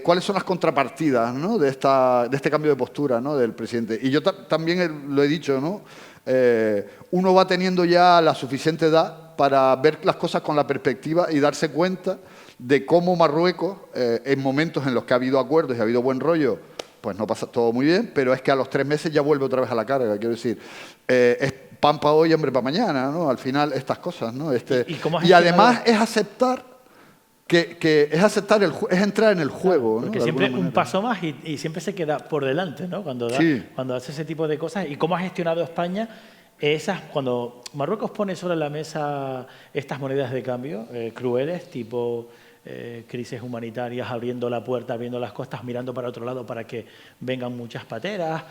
cuáles son las contrapartidas, ¿no? de este cambio de postura, ¿no? Del presidente. Y yo también lo he dicho, ¿no? Uno va teniendo ya la suficiente edad para ver las cosas con la perspectiva y darse cuenta de cómo Marruecos, en momentos en los que ha habido acuerdos y ha habido buen rollo, pues no pasa todo muy bien, pero es que a los 3 meses ya vuelve otra vez a la carga. Quiero decir, es pan para hoy, hambre para mañana, ¿no? Al final, estas cosas, ¿no? Y además es aceptar es entrar en el juego, porque ¿no? siempre un paso más y siempre se queda por delante, ¿no? Cuando hace ese tipo de cosas. ¿Y cómo ha gestionado España cuando Marruecos pone sobre la mesa estas monedas de cambio crueles, tipo crisis humanitarias, abriendo la puerta, abriendo las costas, mirando para otro lado para que vengan muchas pateras,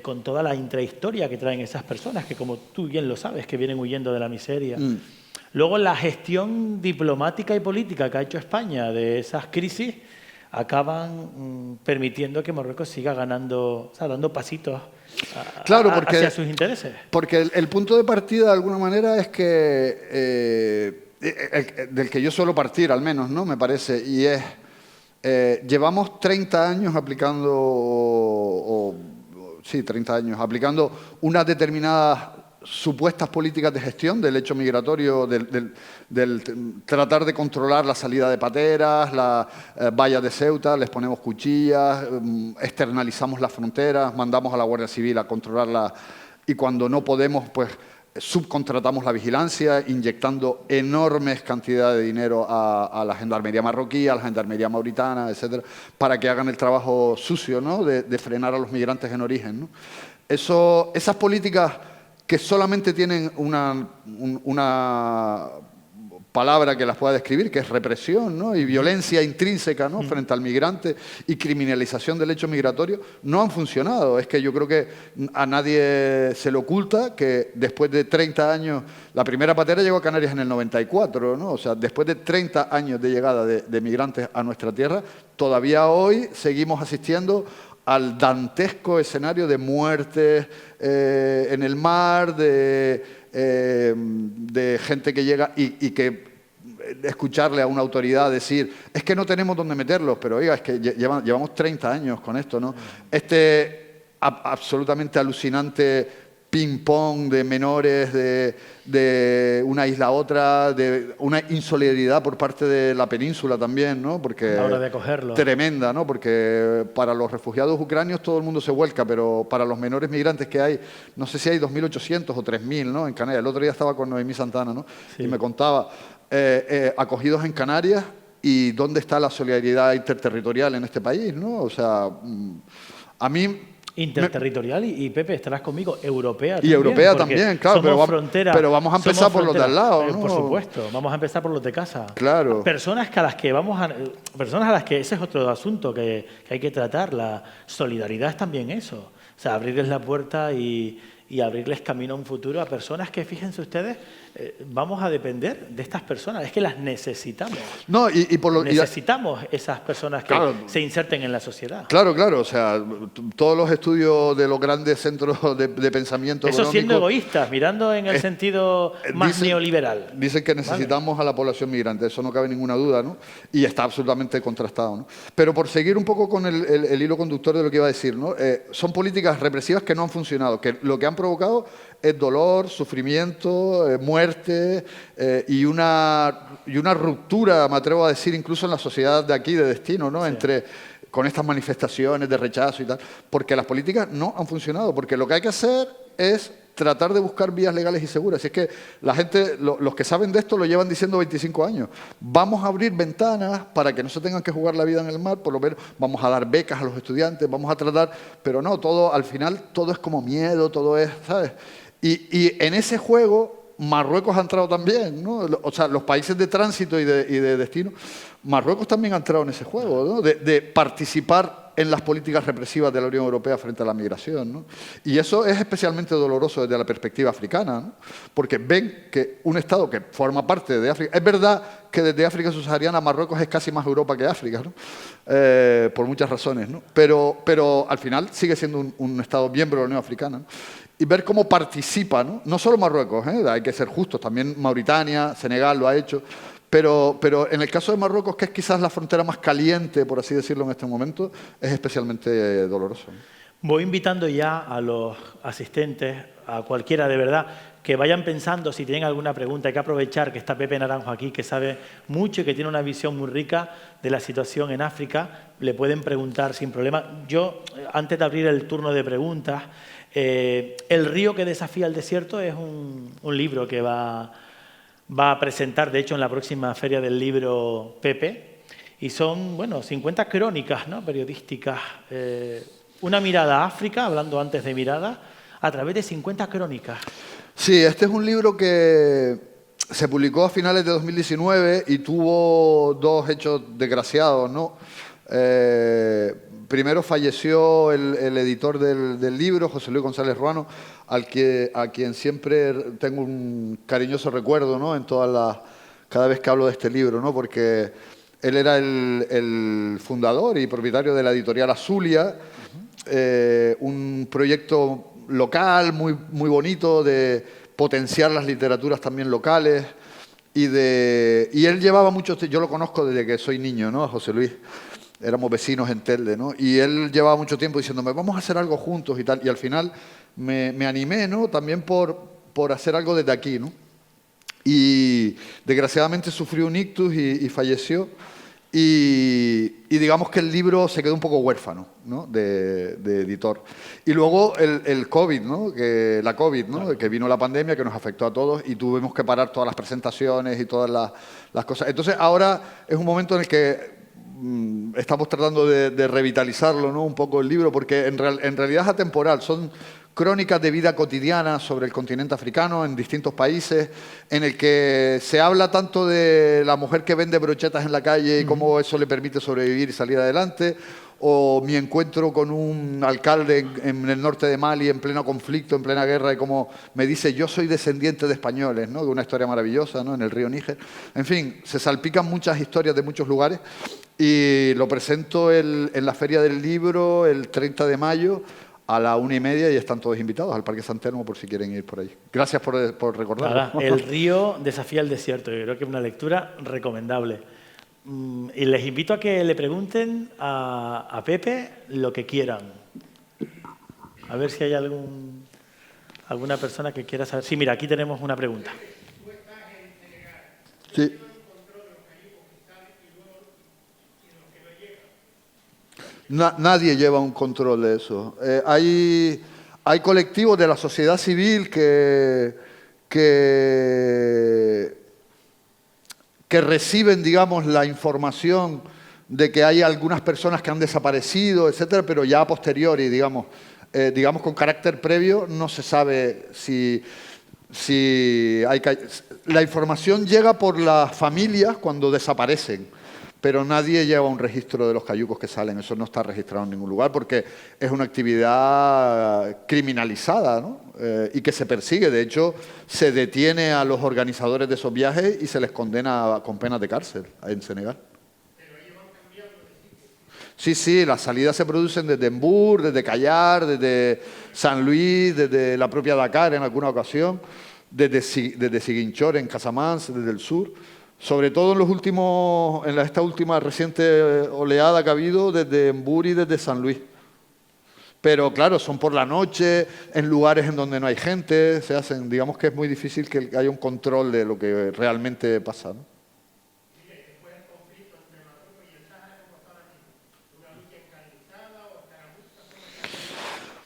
con toda la intrahistoria que traen esas personas, que como tú bien lo sabes, que vienen huyendo de la miseria? Luego, la gestión diplomática y política que ha hecho España de esas crisis acaban permitiendo que Marruecos siga ganando, o sea, dando pasitos hacia sus intereses. Porque el punto de partida, de alguna manera, es que del que yo suelo partir, al menos, ¿no? Me parece, y es llevamos 30 años aplicando, 30 años aplicando unas determinadas supuestas políticas de gestión del hecho migratorio, del tratar de controlar la salida de pateras, las vallas de Ceuta, les ponemos cuchillas, externalizamos las fronteras, mandamos a la Guardia Civil a controlarla y cuando no podemos, pues subcontratamos la vigilancia, inyectando enormes cantidades de dinero a la gendarmería marroquí, a la gendarmería mauritana, etcétera, para que hagan el trabajo sucio, ¿no? de frenar a los migrantes en origen, ¿no? Esas políticas que solamente tienen una palabra que las pueda describir, que es represión, ¿no? Y violencia intrínseca, ¿no? Frente al migrante y criminalización del hecho migratorio, no han funcionado. Es que yo creo que a nadie se le oculta que después de 30 años, la primera patera llegó a Canarias en el 94, ¿no? O sea, después de 30 años de llegada de migrantes a nuestra tierra, todavía hoy seguimos asistiendo al dantesco escenario de muertes en el mar, de gente que llega y que escucharle a una autoridad decir es que no tenemos dónde meterlos, pero oiga, es que llevamos 30 años con esto, ¿no? Absolutamente alucinante ping-pong de menores de una isla a otra, de una insolidaridad por parte de la península también, ¿no? Porque a la hora de acogerlos. Tremenda, ¿no? Porque para los refugiados ucranianos todo el mundo se vuelca, pero para los menores migrantes que hay, no sé si hay 2.800 o 3.000, ¿no? En Canarias. El otro día estaba con Noemí Santana, ¿no? Sí. Y me contaba, acogidos en Canarias, ¿y dónde está la solidaridad interterritorial en este país, ¿no? O sea, A mí... Interterritorial y Pepe, estarás conmigo, europea Y también. europea también, claro, pero vamos a empezar por los de al lado, ¿no? Por supuesto, vamos a empezar por los de casa. Claro. Personas a las que ese es otro asunto que hay que tratar, la solidaridad es también eso. O sea, abrirles la puerta y abrirles camino a un futuro a personas que, fíjense ustedes, vamos a depender de estas personas, es que las necesitamos. No, necesitamos esas personas que se inserten en la sociedad. Claro, claro, o sea, todos los estudios de los grandes centros de pensamiento eso económico... siendo egoístas, mirando en el sentido más neoliberal. Dicen que necesitamos a la población migrante, eso no cabe ninguna duda, ¿no? Y está absolutamente contrastado, ¿no? Pero por seguir un poco con el hilo conductor de lo que iba a decir, ¿no? Son políticas represivas que no han funcionado, que lo que han provocado es dolor, sufrimiento, muerte y una ruptura, me atrevo a decir, incluso en la sociedad de aquí, de destino, ¿no? Sí. Con estas manifestaciones de rechazo y tal, porque las políticas no han funcionado, porque lo que hay que hacer es tratar de buscar vías legales y seguras. Y es que la gente, los que saben de esto lo llevan diciendo 25 años. Vamos a abrir ventanas para que no se tengan que jugar la vida en el mar, por lo menos vamos a dar becas a los estudiantes, vamos a tratar, pero no, todo, al final todo es como miedo, todo es, ¿sabes? Y en ese juego Marruecos ha entrado también, ¿no? O sea, los países de tránsito y de destino, Marruecos también ha entrado en ese juego, ¿no? De participar en las políticas represivas de la Unión Europea frente a la migración, ¿no? Y eso es especialmente doloroso desde la perspectiva africana, ¿no? Porque ven que un Estado que forma parte de África... Es verdad que desde África subsahariana Marruecos es casi más Europa que África, ¿no? Por muchas razones, ¿no? Pero al final sigue siendo un Estado miembro de la Unión Africana, ¿no? Y ver cómo participa, ¿no? No solo Marruecos, hay que ser justos, también Mauritania, Senegal lo ha hecho, pero en el caso de Marruecos, que es quizás la frontera más caliente, por así decirlo en este momento, es especialmente doloroso, ¿no? Voy invitando ya a los asistentes, a cualquiera de verdad, que vayan pensando si tienen alguna pregunta. Hay que aprovechar que está Pepe Naranjo aquí, que sabe mucho y que tiene una visión muy rica de la situación en África. Le pueden preguntar sin problema. Yo, antes de abrir el turno de preguntas, El río que desafía el desierto es un libro que va a presentar, de hecho, en la próxima Feria del Libro Pepe. Y son, bueno, 50 crónicas, ¿no?, periodísticas. Una mirada a África, hablando antes de mirada, a través de 50 crónicas. Sí, este es un libro que se publicó a finales de 2019 y tuvo dos hechos desgraciados, ¿no? Primero falleció el editor del libro, José Luis González Ruano, a quien siempre tengo un cariñoso recuerdo, ¿no?, cada vez que hablo de este libro, ¿no?, porque él era el fundador y propietario de la editorial Azulia, un proyecto local muy, muy bonito de potenciar las literaturas también locales y él llevaba mucho, yo lo conozco desde que soy niño, ¿no?, a José Luis. Éramos vecinos en Telde, ¿no? Y él llevaba mucho tiempo diciéndome, vamos a hacer algo juntos y tal. Y al final me animé, ¿no?, también por hacer algo desde aquí, ¿no? Y desgraciadamente sufrió un ictus y falleció. Y digamos que el libro se quedó un poco huérfano, ¿no?, de editor. Y luego el COVID, ¿no?, la COVID, ¿no?, claro, que vino la pandemia, que nos afectó a todos y tuvimos que parar todas las presentaciones y todas las cosas. Entonces ahora es un momento en el que estamos tratando de revitalizarlo, ¿no?, un poco el libro, porque en realidad es atemporal. Son crónicas de vida cotidiana sobre el continente africano en distintos países, en el que se habla tanto de la mujer que vende brochetas en la calle y cómo eso le permite sobrevivir y salir adelante, o mi encuentro con un alcalde en el norte de Mali en pleno conflicto, en plena guerra, y cómo me dice, yo soy descendiente de españoles, ¿no?, de una historia maravillosa, ¿no?, en el río Níger. En fin, se salpican muchas historias de muchos lugares y lo presento en la Feria del Libro el 30 de mayo a la 1:30 y están todos invitados al Parque San Telmo por si quieren ir por ahí. Gracias por recordarlo. Nada, El río desafía el desierto. Yo creo que es una lectura recomendable. Y les invito a que le pregunten a Pepe lo que quieran. A ver si hay alguna persona que quiera saber. Sí, mira, aquí tenemos una pregunta. Sí. Nadie lleva un control de eso. Hay colectivos de la sociedad civil que reciben, digamos, la información de que hay algunas personas que han desaparecido, etcétera, pero ya a posteriori, digamos con carácter previo, no se sabe si hay... La información llega por las familias cuando desaparecen, pero nadie lleva un registro de los cayucos que salen. Eso no está registrado en ningún lugar porque es una actividad criminalizada, ¿no? Y que se persigue. De hecho, se detiene a los organizadores de esos viajes y se les condena con penas de cárcel en Senegal. Sí, sí, las salidas se producen desde Embur, desde Cayar, desde San Luis, desde la propia Dakar en alguna ocasión, desde Ziguinchor en Casamance, desde el sur. Sobre todo en esta última reciente oleada que ha habido desde Embur y desde San Luis. Pero claro, son por la noche, en lugares en donde no hay gente, se hacen, digamos que es muy difícil que haya un control de lo que realmente pasa, ¿no?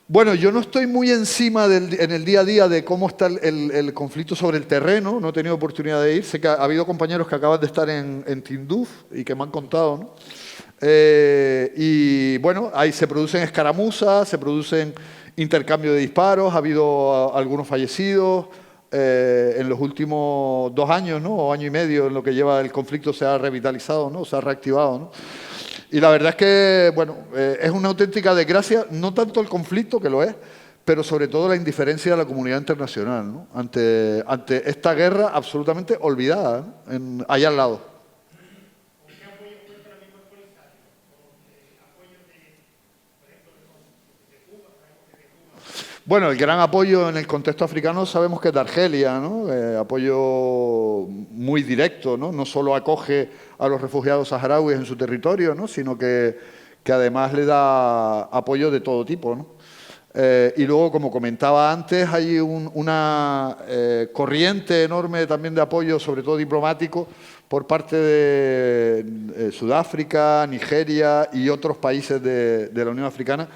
Bueno, yo no estoy muy encima en el día a día de cómo está el conflicto sobre el terreno, no he tenido oportunidad de ir. Sé que ha habido compañeros que acaban de estar en Tinduf y que me han contado, ¿no? Y bueno, ahí se producen escaramuzas, se producen intercambio de disparos, ha habido algunos fallecidos. En los últimos 2 años, ¿no? O año y medio en lo que lleva el conflicto se ha revitalizado, ¿no? Se ha reactivado, ¿no? Y la verdad es que, bueno, es una auténtica desgracia, no tanto el conflicto, que lo es, pero sobre todo la indiferencia de la comunidad internacional, ¿no? Ante esta guerra absolutamente olvidada, ¿no? Allá al lado. Bueno, el gran apoyo en el contexto africano sabemos que es de Argelia, ¿no? Apoyo muy directo, ¿no? No solo acoge a los refugiados saharauis en su territorio, ¿no? Sino que además le da apoyo de todo tipo, ¿no? Y luego, como comentaba antes, hay una corriente enorme también de apoyo, sobre todo diplomático, por parte de Sudáfrica, Nigeria y otros países de la Unión Africana,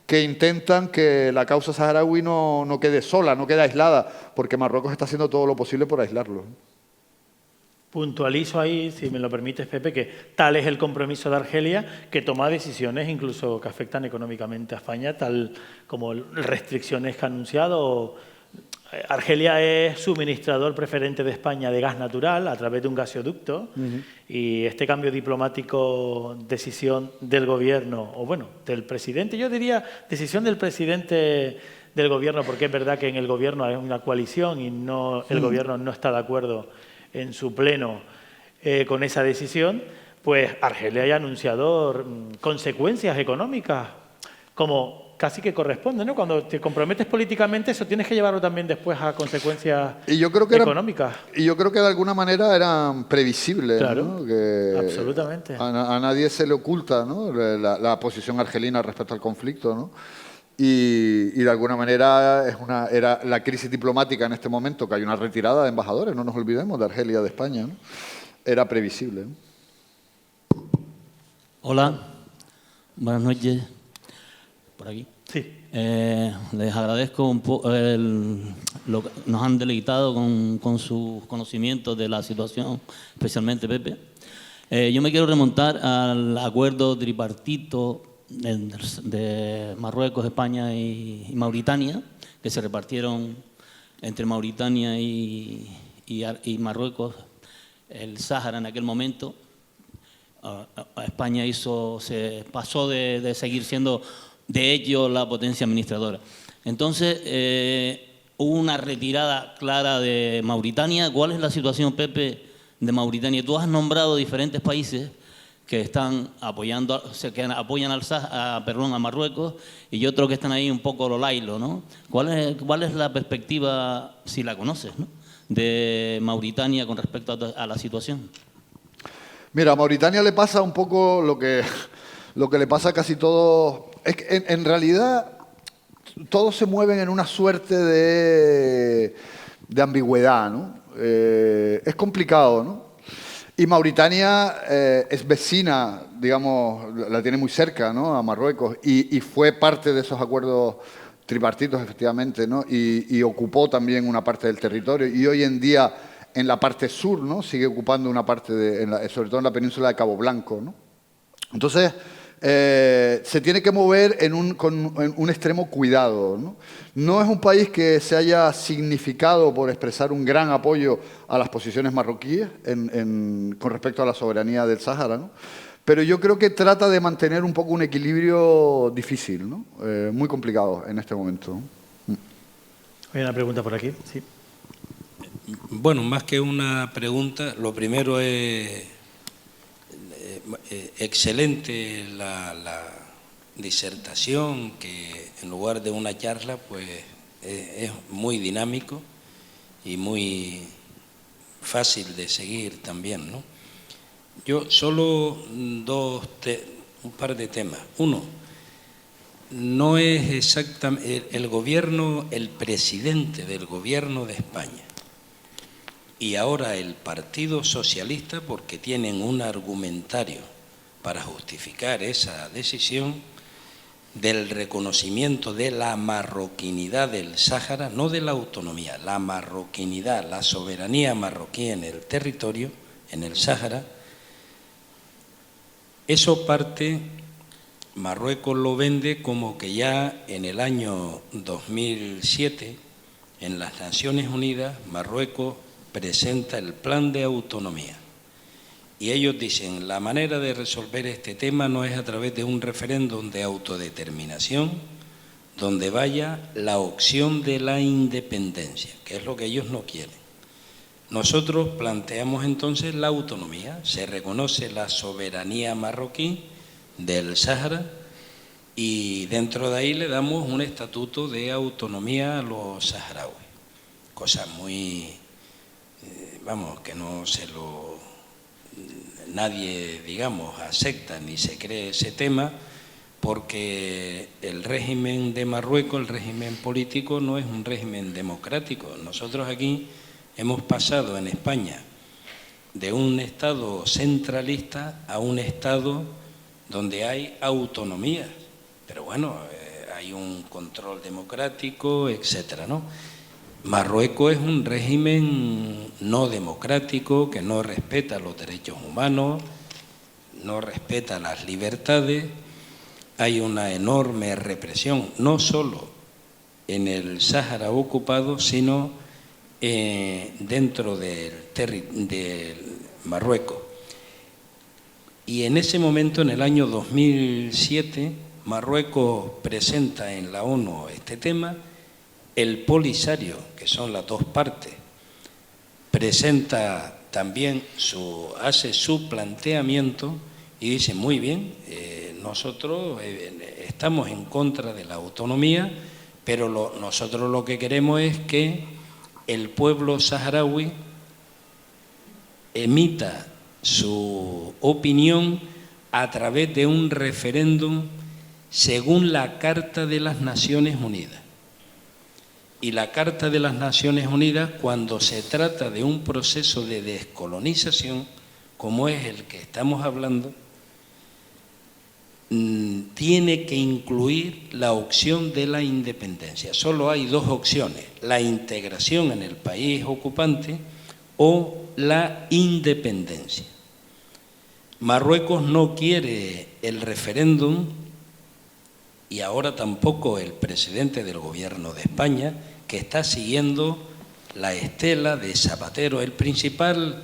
que intentan que la causa saharaui no quede sola, no quede aislada, porque Marruecos está haciendo todo lo posible por aislarlo. Puntualizo ahí, si me lo permites, Pepe, que tal es el compromiso de Argelia, que toma decisiones incluso que afectan económicamente a España, tal como restricciones que ha anunciado. Argelia es suministrador preferente de España de gas natural a través de un gasoducto y este cambio diplomático, decisión del gobierno, o bueno, del presidente, yo diría decisión del presidente del gobierno, porque es verdad que en el gobierno hay una coalición y el gobierno no está de acuerdo en su pleno con esa decisión, pues Argelia ya ha anunciado consecuencias económicas como casi que corresponde, ¿no? Cuando te comprometes políticamente, eso tienes que llevarlo también después a consecuencias económicas. Y yo creo que de alguna manera eran previsibles, claro, ¿no? Que absolutamente. A nadie se le oculta, ¿no? La posición argelina respecto al conflicto, ¿no? Y de alguna manera era la crisis diplomática en este momento, que hay una retirada de embajadores, no nos olvidemos, de Argelia, de España, ¿no? Era previsible, ¿no? Hola, buenas noches. Por aquí. Sí. Les agradezco lo que nos han deleitado con sus conocimientos de la situación, especialmente Pepe. Yo me quiero remontar al acuerdo tripartito de Marruecos, España y Mauritania, que se repartieron entre Mauritania y Marruecos el Sáhara en aquel momento. España se pasó de seguir siendo de ello la potencia administradora. Entonces, hubo una retirada clara de Mauritania. ¿Cuál es la situación, Pepe, de Mauritania? Tú has nombrado diferentes países que están apoyando, que apoyan a Marruecos y otros que están ahí un poco lo lailo, ¿no? ¿Cuál es la perspectiva, si la conoces, ¿no?, de Mauritania con respecto a la situación? Mira, a Mauritania le pasa un poco lo que le pasa a casi todos. Es que en realidad todos se mueven en una suerte de ambigüedad, ¿no? Es complicado, ¿no? Y Mauritania es vecina, digamos, la tiene muy cerca, ¿no?, a Marruecos, y fue parte de esos acuerdos tripartitos, efectivamente, ¿no? Y ocupó también una parte del territorio. Y hoy en día, en la parte sur, ¿no?, sigue ocupando una parte, sobre todo en la península de Cabo Blanco, ¿no? Entonces, se tiene que mover con un extremo cuidado, ¿no? No es un país que se haya significado por expresar un gran apoyo a las posiciones marroquíes con respecto a la soberanía del Sáhara, ¿no? Pero yo creo que trata de mantener un poco un equilibrio difícil, ¿no? Muy complicado en este momento, ¿no? Hay una pregunta por aquí, sí. Bueno, más que una pregunta, lo primero es excelente la disertación, que en lugar de una charla, pues es muy dinámico y muy fácil de seguir también, ¿no? Yo solo un par de temas. Uno, no es exactamente el presidente del gobierno de España y ahora el Partido Socialista, porque tienen un argumentario para justificar esa decisión del reconocimiento de la marroquinidad del Sáhara, no de la autonomía, la marroquinidad, la soberanía marroquí en el territorio, en el Sáhara. Eso parte, Marruecos lo vende como que ya en el año 2007, en las Naciones Unidas, Marruecos presenta el plan de autonomía. Y ellos dicen, la manera de resolver este tema no es a través de un referéndum de autodeterminación, donde vaya la opción de la independencia, que es lo que ellos no quieren. Nosotros planteamos entonces la autonomía, se reconoce la soberanía marroquí del Sáhara y dentro de ahí le damos un estatuto de autonomía a los saharauis. Cosa muy, que no se lo, nadie, digamos, acepta ni se cree ese tema, porque el régimen de Marruecos, el régimen político, no es un régimen democrático. Nosotros aquí hemos pasado en España de un Estado centralista a un Estado donde hay autonomías, pero bueno, hay un control democrático, etcétera, ¿no? Marruecos es un régimen no democrático que no respeta los derechos humanos, no respeta las libertades, hay una enorme represión, no solo en el Sáhara ocupado, sino dentro del Marruecos. Y en ese momento, en el año 2007, Marruecos presenta en la ONU este tema, el Polisario, que son las dos partes, presenta también hace su planteamiento y dice, muy bien, nosotros estamos en contra de la autonomía, pero nosotros lo que queremos es que el pueblo saharaui emita su opinión a través de un referéndum según la Carta de las Naciones Unidas. Y la Carta de las Naciones Unidas, cuando se trata de un proceso de descolonización, como es el que estamos hablando, tiene que incluir la opción de la independencia. Solo hay dos opciones, la integración en el país ocupante o la independencia. Marruecos no quiere el referéndum y ahora tampoco el presidente del gobierno de España, que está siguiendo la estela de Zapatero. El principal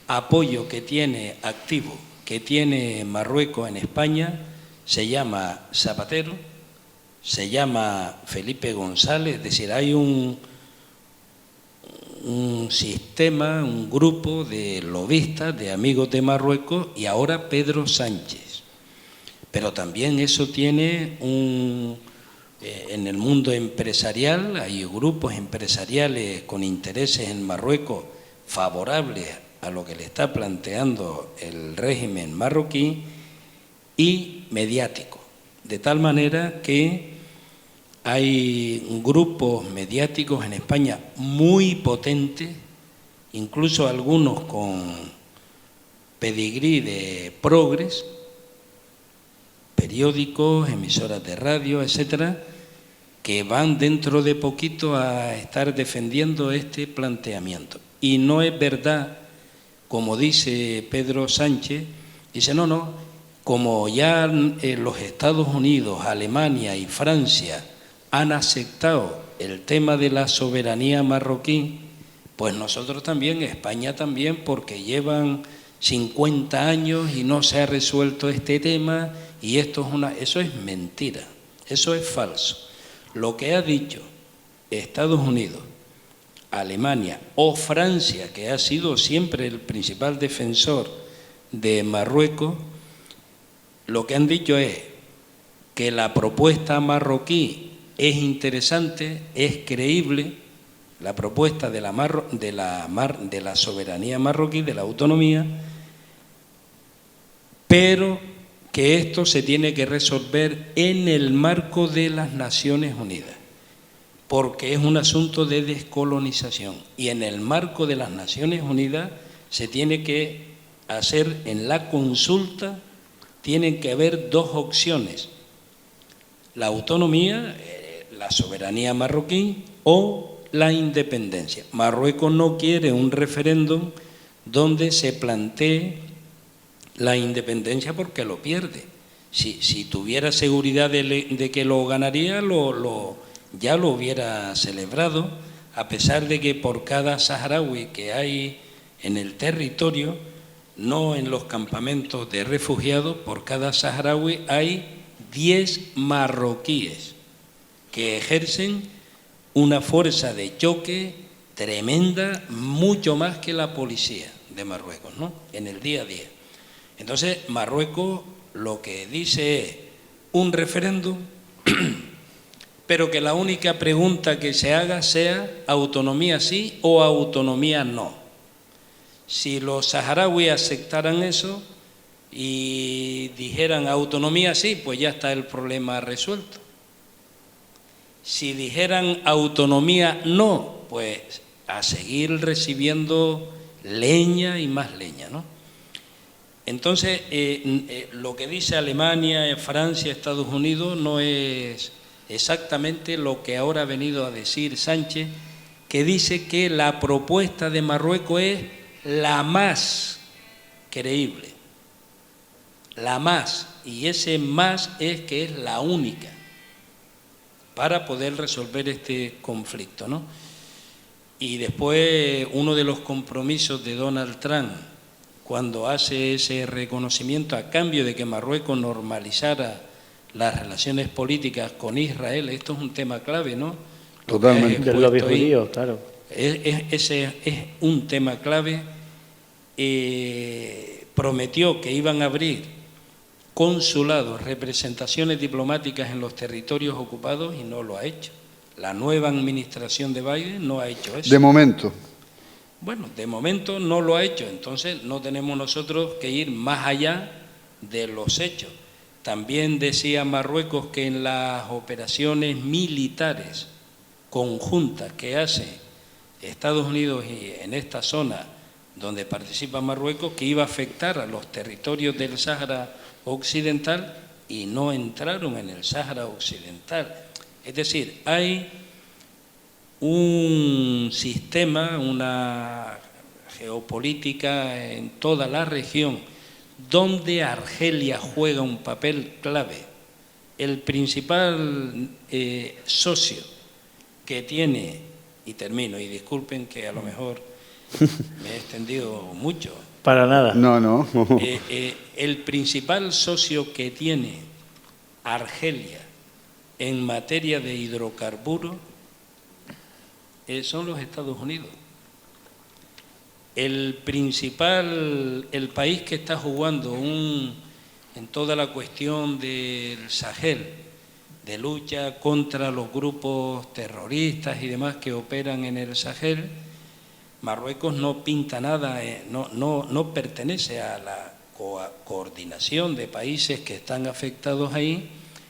apoyo que tiene activo, que tiene Marruecos en España, se llama Zapatero, se llama Felipe González, es decir, hay un sistema, un grupo de lobistas, de amigos de Marruecos y ahora Pedro Sánchez. Pero también eso tiene en el mundo empresarial, hay grupos empresariales con intereses en Marruecos favorables a lo que le está planteando el régimen marroquí y mediático, de tal manera que hay grupos mediáticos en España muy potentes, incluso algunos con pedigrí de progres, periódicos, emisoras de radio, etcétera, que van dentro de poquito a estar defendiendo este planteamiento. Y no es verdad, como dice Pedro Sánchez, dice, no, como ya los Estados Unidos, Alemania y Francia han aceptado el tema de la soberanía marroquí, pues nosotros también, España también, porque llevan 50 años y no se ha resuelto este tema, y eso es mentira, eso es falso. Lo que ha dicho Estados Unidos, Alemania o Francia, que ha sido siempre el principal defensor de Marruecos, lo que han dicho es que la propuesta marroquí es interesante, es creíble, la propuesta de la soberanía marroquí, de la autonomía, pero que esto se tiene que resolver en el marco de las Naciones Unidas, porque es un asunto de descolonización, y en el marco de las Naciones Unidas se tiene que hacer en la consulta, tienen que haber dos opciones: la autonomía, la soberanía marroquí, o la independencia. Marruecos no quiere un referéndum donde se plantee la independencia porque lo pierde. Si tuviera seguridad de que lo ganaría, ya lo hubiera celebrado, a pesar de que por cada saharaui que hay en el territorio, no en los campamentos de refugiados, por cada saharaui hay 10 marroquíes que ejercen una fuerza de choque tremenda, mucho más que la policía de Marruecos, ¿no?, en el día a día. Entonces, Marruecos lo que dice es un referéndum, pero que la única pregunta que se haga sea autonomía sí o autonomía no. Si los saharauis aceptaran eso y dijeran autonomía sí, pues ya está el problema resuelto. Si dijeran autonomía no, pues a seguir recibiendo leña y más leña, ¿no? Entonces, lo que dice Alemania, Francia, Estados Unidos no es exactamente lo que ahora ha venido a decir Sánchez, que dice que la propuesta de Marruecos es la más creíble, la más, y ese más es que es la única para poder resolver este conflicto, ¿no? Y después, uno de los compromisos de Donald Trump, cuando hace ese reconocimiento a cambio de que Marruecos normalizara las relaciones políticas con Israel, esto es un tema clave, ¿no? Totalmente. Del lobby judío, claro. Ese es un tema clave. Prometió que iban a abrir consulados, representaciones diplomáticas en los territorios ocupados, y no lo ha hecho. La nueva administración de Biden no ha hecho eso. De momento. Bueno, de momento no lo ha hecho, entonces no tenemos nosotros que ir más allá de los hechos. También decía Marruecos que en las operaciones militares conjuntas que hace Estados Unidos y en esta zona donde participa Marruecos, que iba a afectar a los territorios del Sáhara Occidental, y no entraron en el Sáhara Occidental. Es decir, hay un sistema, una geopolítica en toda la región donde Argelia juega un papel clave. El principal socio que tiene, y termino, y disculpen que a lo mejor me he extendido mucho. Para nada. No. El principal socio que tiene Argelia en materia de hidrocarburos son los Estados Unidos. El país que está jugando en toda la cuestión del Sahel, de lucha contra los grupos terroristas y demás que operan en el Sahel, Marruecos no pinta nada, no pertenece a la coordinación de países que están afectados ahí,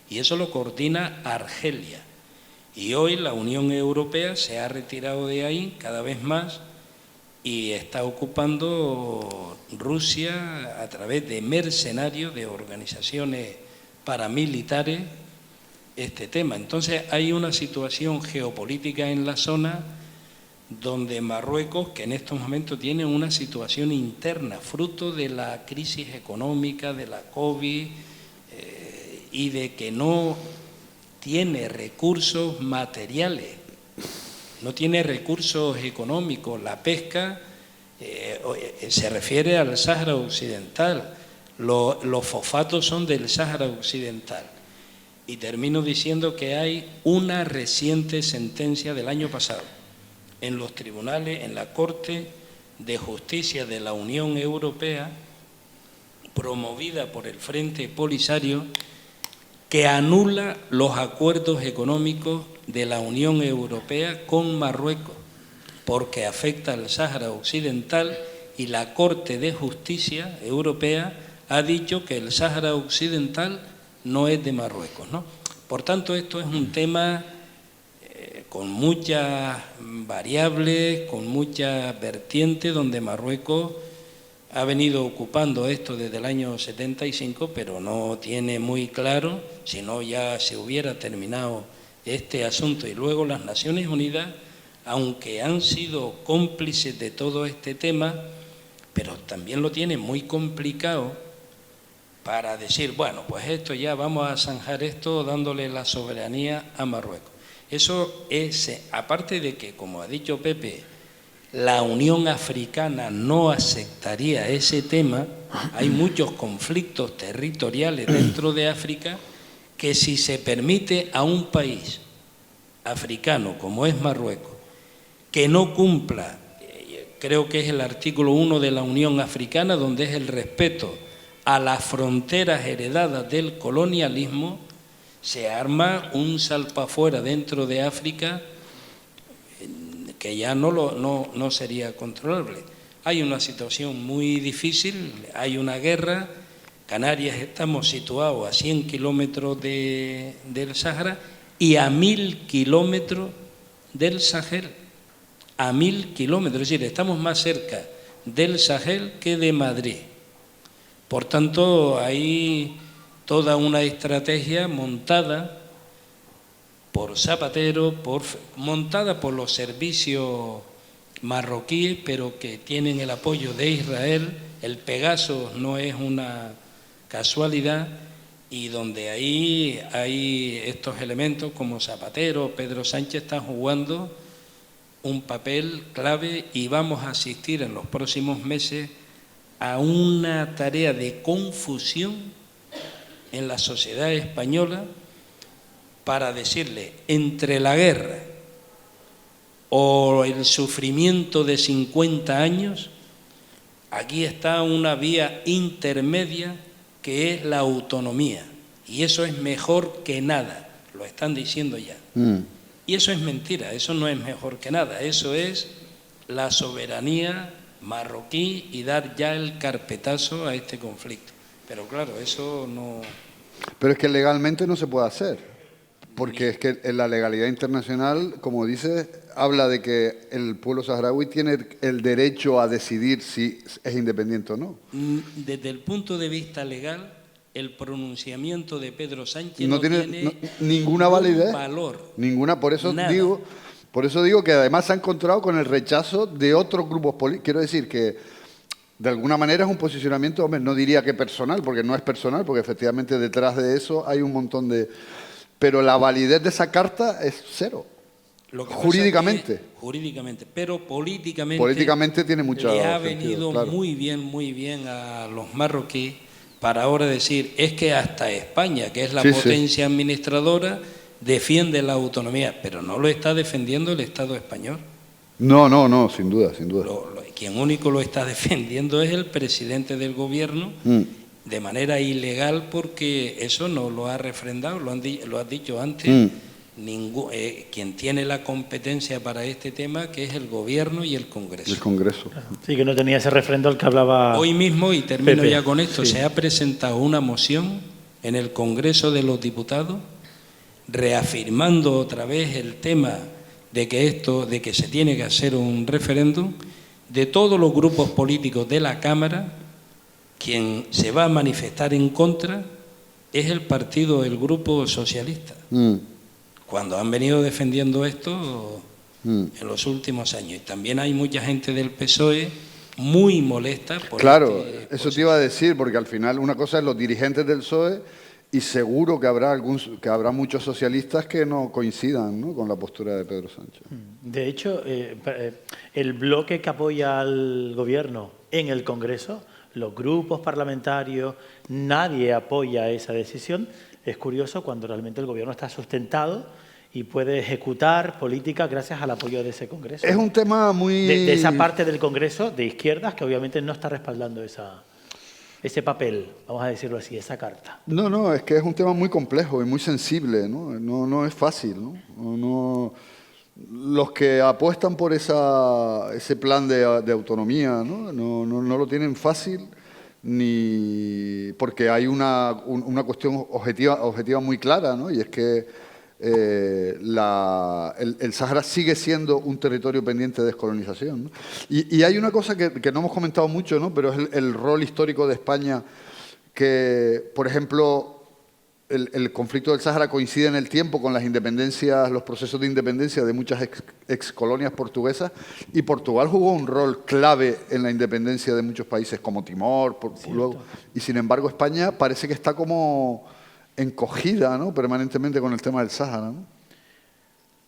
y eso lo coordina Argelia. Y hoy la Unión Europea se ha retirado de ahí cada vez más y está ocupando Rusia a través de mercenarios, de organizaciones paramilitares, este tema. Entonces hay una situación geopolítica en la zona donde Marruecos, que en estos momentos tiene una situación interna, fruto de la crisis económica, de la COVID, y de que no tiene recursos materiales, no tiene recursos económicos. La pesca se refiere al Sáhara Occidental, los fosfatos son del Sáhara Occidental. Y termino diciendo que hay una reciente sentencia del año pasado en los tribunales, en la Corte de Justicia de la Unión Europea, promovida por el Frente Polisario, que anula los acuerdos económicos de la Unión Europea con Marruecos, porque afecta al Sáhara Occidental, y la Corte de Justicia Europea ha dicho que el Sáhara Occidental no es de Marruecos, ¿no? Por tanto, esto es un tema con muchas variables, con muchas vertientes, donde Marruecos ha venido ocupando esto desde el año 75, pero no tiene muy claro, si no ya se hubiera terminado este asunto. Y luego las Naciones Unidas, aunque han sido cómplices de todo este tema, pero también lo tienen muy complicado para decir, bueno, pues esto ya vamos a zanjar esto dándole la soberanía a Marruecos. Eso es, aparte de que, como ha dicho Pepe, la Unión Africana no aceptaría ese tema, hay muchos conflictos territoriales dentro de África que, si se permite a un país africano como es Marruecos que no cumpla, creo que es el artículo 1 de la Unión Africana, donde es el respeto a las fronteras heredadas del colonialismo, se arma un salpafuera dentro de África que ya no sería controlable. Hay una situación muy difícil, hay una guerra. Canarias estamos situados a 100 kilómetros del Sáhara y a 1000 kilómetros del Sahel. A 1000 kilómetros, es decir, estamos más cerca del Sahel que de Madrid. Por tanto, hay toda una estrategia montada por Zapatero, montada por los servicios marroquíes, pero que tienen el apoyo de Israel. El Pegasus no es una casualidad, y donde ahí hay estos elementos como Zapatero, Pedro Sánchez están jugando un papel clave, y vamos a asistir en los próximos meses a una tarea de confusión en la sociedad española para decirle, entre la guerra o el sufrimiento de 50 años, aquí está una vía intermedia que es la autonomía, y eso es mejor que nada, lo están diciendo ya. Y eso es mentira, eso no es mejor que nada, eso es la soberanía marroquí y dar ya el carpetazo a este conflicto. Pero claro, eso no... Pero es que legalmente no se puede hacer, porque es que en la legalidad internacional, como dice, habla de que el pueblo saharaui tiene el derecho a decidir si es independiente o no. Desde el punto de vista legal, el pronunciamiento de Pedro Sánchez no tiene ninguna validez, valor. Ninguna, por eso digo que además se ha encontrado con el rechazo de otros grupos políticos. Quiero decir que de alguna manera es un posicionamiento, hombre, no diría que personal, porque no es personal, porque efectivamente detrás de eso hay un montón de... Pero la validez de esa carta es cero. Jurídicamente. Jurídicamente, pero políticamente... Políticamente tiene mucho sentido. Le ha sentido, venido claro. muy bien a los marroquíes para ahora decir, es que hasta España, que es la potencia administradora, defiende la autonomía, pero no lo está defendiendo el Estado español. No, sin duda. Quien único lo está defendiendo es el presidente del gobierno, de manera ilegal, porque eso no lo ha refrendado, lo has dicho antes, quien tiene la competencia para este tema, que es el gobierno y el Congreso. El Congreso. Sí, que no tenía ese refrendo al que hablaba Hoy mismo, y termino Pepe. ya con esto, Sí. se ha presentado una moción en el Congreso de los Diputados reafirmando otra vez el tema de que se tiene que hacer un referéndum. De todos los grupos políticos de la Cámara, quien se va a manifestar en contra es el Grupo Socialista. Cuando han venido defendiendo esto en los últimos años. Y también hay mucha gente del PSOE muy molesta por Claro, eso te iba a decir, porque al final una cosa es los dirigentes del PSOE y seguro que habrá muchos socialistas que no coincidan, ¿no?, con la postura de Pedro Sánchez. De hecho, el bloque que apoya al Gobierno en el Congreso, los grupos parlamentarios, nadie apoya esa decisión. Es curioso cuando realmente el Gobierno está sustentado y puede ejecutar políticas gracias al apoyo de ese Congreso. Es un tema muy... De esa parte del Congreso de izquierdas que obviamente no está respaldando ese papel, vamos a decirlo así, esa carta. No, es que es un tema muy complejo y muy sensible, ¿no? No es fácil, ¿no? Los que apuestan por ese plan de autonomía, no lo tienen fácil, ni porque hay una cuestión objetiva muy clara, ¿no? Y es que el Sáhara sigue siendo un territorio pendiente de descolonización, ¿no? Y hay una cosa que no hemos comentado mucho, ¿no?, pero es el rol histórico de España, que, por ejemplo, el conflicto del Sáhara coincide en el tiempo con las independencias, los procesos de independencia de muchas excolonias portuguesas, y Portugal jugó un rol clave en la independencia de muchos países como Timor, luego, y sin embargo España parece que está como encogida, ¿no?, permanentemente con el tema del Sáhara, ¿no?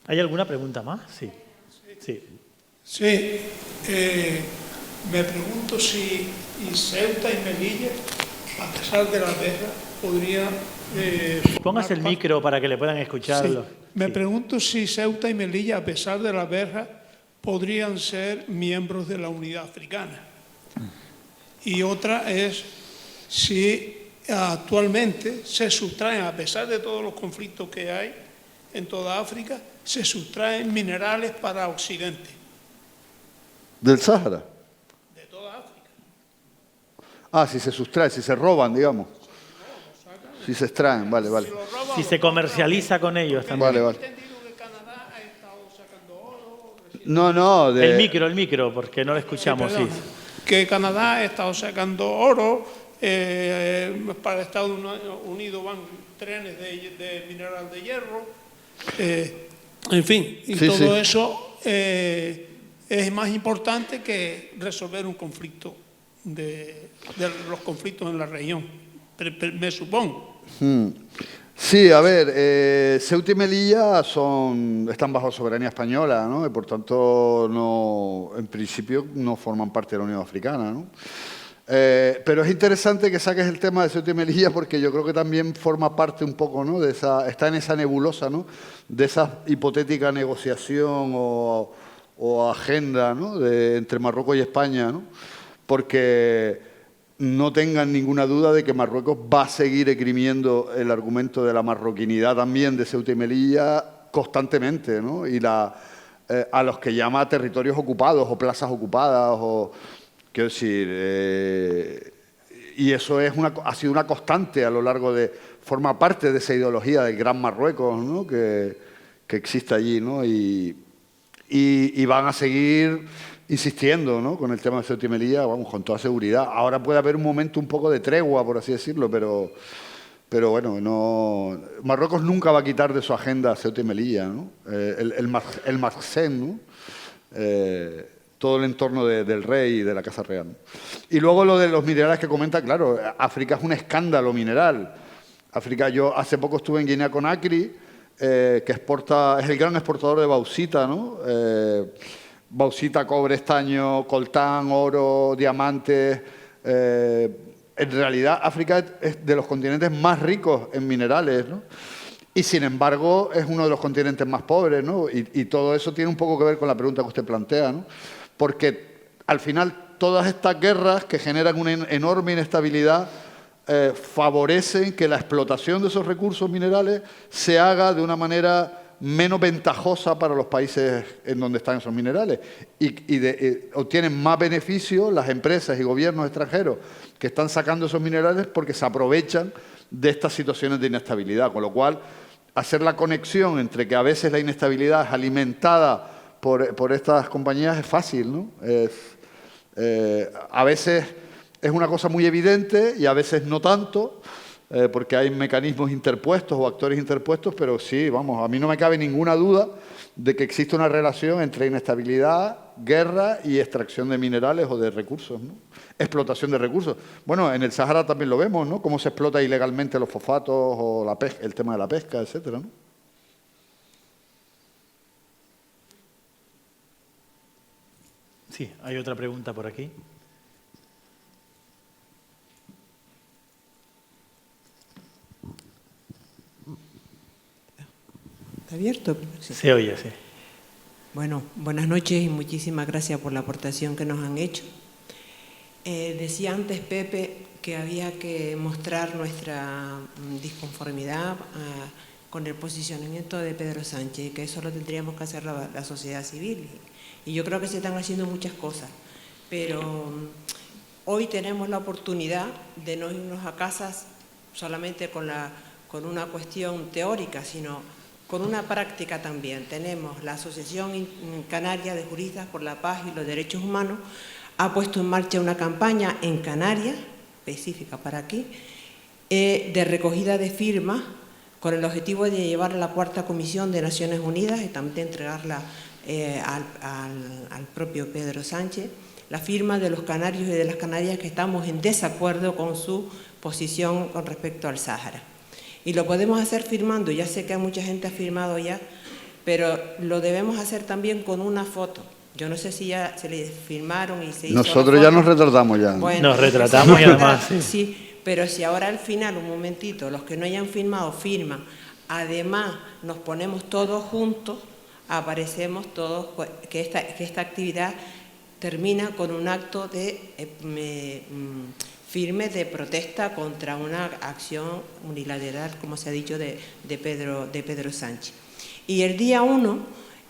¿Hay alguna pregunta más? Sí. Sí, me pregunto si Ceuta y Melilla, a pesar de la guerra, podrían... Póngase el micro para que le puedan escucharlo. Sí. Me pregunto si Ceuta y Melilla, a pesar de la guerra, podrían ser miembros de la Unidad Africana. Y otra es si actualmente se sustraen, a pesar de todos los conflictos que hay en toda África, se sustraen minerales para Occidente. ¿Del Sáhara? De toda África. Ah, si se sustrae, si se roban, digamos. Si se extraen, vale. Si se comercializa con ellos también. Vale. He entendido que Canadá ha estado sacando oro. No. El micro, porque no lo escuchamos, sí. Que Canadá ha estado sacando oro, para Estados Unidos van trenes de mineral de hierro, en fin, y Sí, todo sí. eso es más importante que resolver un conflicto de los conflictos en la región, me supongo. Sí, a ver, Ceuta y Melilla están bajo soberanía española, ¿no? Y por tanto, en principio, no forman parte de la Unión Africana, ¿no? Pero es interesante que saques el tema de Ceuta y Melilla porque yo creo que también forma parte un poco, ¿no?, está en esa nebulosa, ¿no?, de esa hipotética negociación o agenda, ¿no?, entre Marruecos y España, ¿no? Porque no tengan ninguna duda de que Marruecos va a seguir esgrimiendo el argumento de la marroquinidad también de Ceuta y Melilla constantemente, ¿no? Y a los que llama territorios ocupados o plazas ocupadas, quiero decir, y eso ha sido una constante a lo largo forma parte de esa ideología del Gran Marruecos, ¿no?, que existe allí, ¿no? Y van a seguir insistiendo, ¿no?, con el tema de Ceuta y Melilla, vamos, con toda seguridad. Ahora puede haber un momento un poco de tregua, por así decirlo, pero bueno, Marruecos nunca va a quitar de su agenda Ceuta y Melilla, ¿no? El Maghsen, ¿no? Todo el entorno del rey y de la Casa Real. Y luego lo de los minerales que comenta, claro, África es un escándalo mineral. África, yo hace poco estuve en Guinea-Conakry, que es el gran exportador de bauxita, ¿no? Bauxita, cobre, estaño, coltán, oro, diamantes. En realidad, África es de los continentes más ricos en minerales, ¿no? Y sin embargo, es uno de los continentes más pobres, ¿no? Y todo eso tiene un poco que ver con la pregunta que usted plantea, ¿no? Porque al final todas estas guerras que generan una enorme inestabilidad favorecen que la explotación de esos recursos minerales se haga de una manera menos ventajosa para los países en donde están esos minerales y obtienen más beneficios las empresas y gobiernos extranjeros que están sacando esos minerales porque se aprovechan de estas situaciones de inestabilidad, con lo cual hacer la conexión entre que a veces la inestabilidad es alimentada por estas compañías es fácil, ¿no? A veces es una cosa muy evidente y a veces no tanto. porque hay mecanismos interpuestos o actores interpuestos, pero sí, vamos, a mí no me cabe ninguna duda de que existe una relación entre inestabilidad, guerra y extracción de minerales o de recursos, ¿no? Explotación de recursos. Bueno, en el Sáhara también lo vemos, ¿no? Cómo se explota ilegalmente los fosfatos o la pesca, el tema de la pesca, etcétera, ¿no? Sí, hay otra pregunta por aquí. ¿Está abierto? Sí. Se oye, sí. Bueno, buenas noches y muchísimas gracias por la aportación que nos han hecho. Decía antes Pepe que había que mostrar nuestra disconformidad con el posicionamiento de Pedro Sánchez y que eso lo tendríamos que hacer la sociedad civil. Y yo creo que se están haciendo muchas cosas, pero hoy tenemos la oportunidad de no irnos a casas solamente con una cuestión teórica, sino con una práctica también. Tenemos la Asociación Canaria de Juristas por la Paz y los Derechos Humanos, ha puesto en marcha una campaña en Canarias, específica para aquí, de recogida de firmas con el objetivo de llevar a la Cuarta Comisión de Naciones Unidas y también de entregarla al propio Pedro Sánchez, la firma de los canarios y de las canarias que estamos en desacuerdo con su posición con respecto al Sáhara. Y lo podemos hacer firmando, ya sé que mucha gente ha firmado ya, pero lo debemos hacer también con una foto. Yo no sé si ya se le firmaron y se hizo. Nosotros ya nos retratamos ya. Bueno, nos retratamos y además. Sí, pero si ahora al final, un momentito, los que no hayan firmado firman, además nos ponemos todos juntos, aparecemos todos, que esta actividad termina con un acto de firme de protesta contra una acción unilateral, como se ha dicho, de Pedro Sánchez. Y el día 1,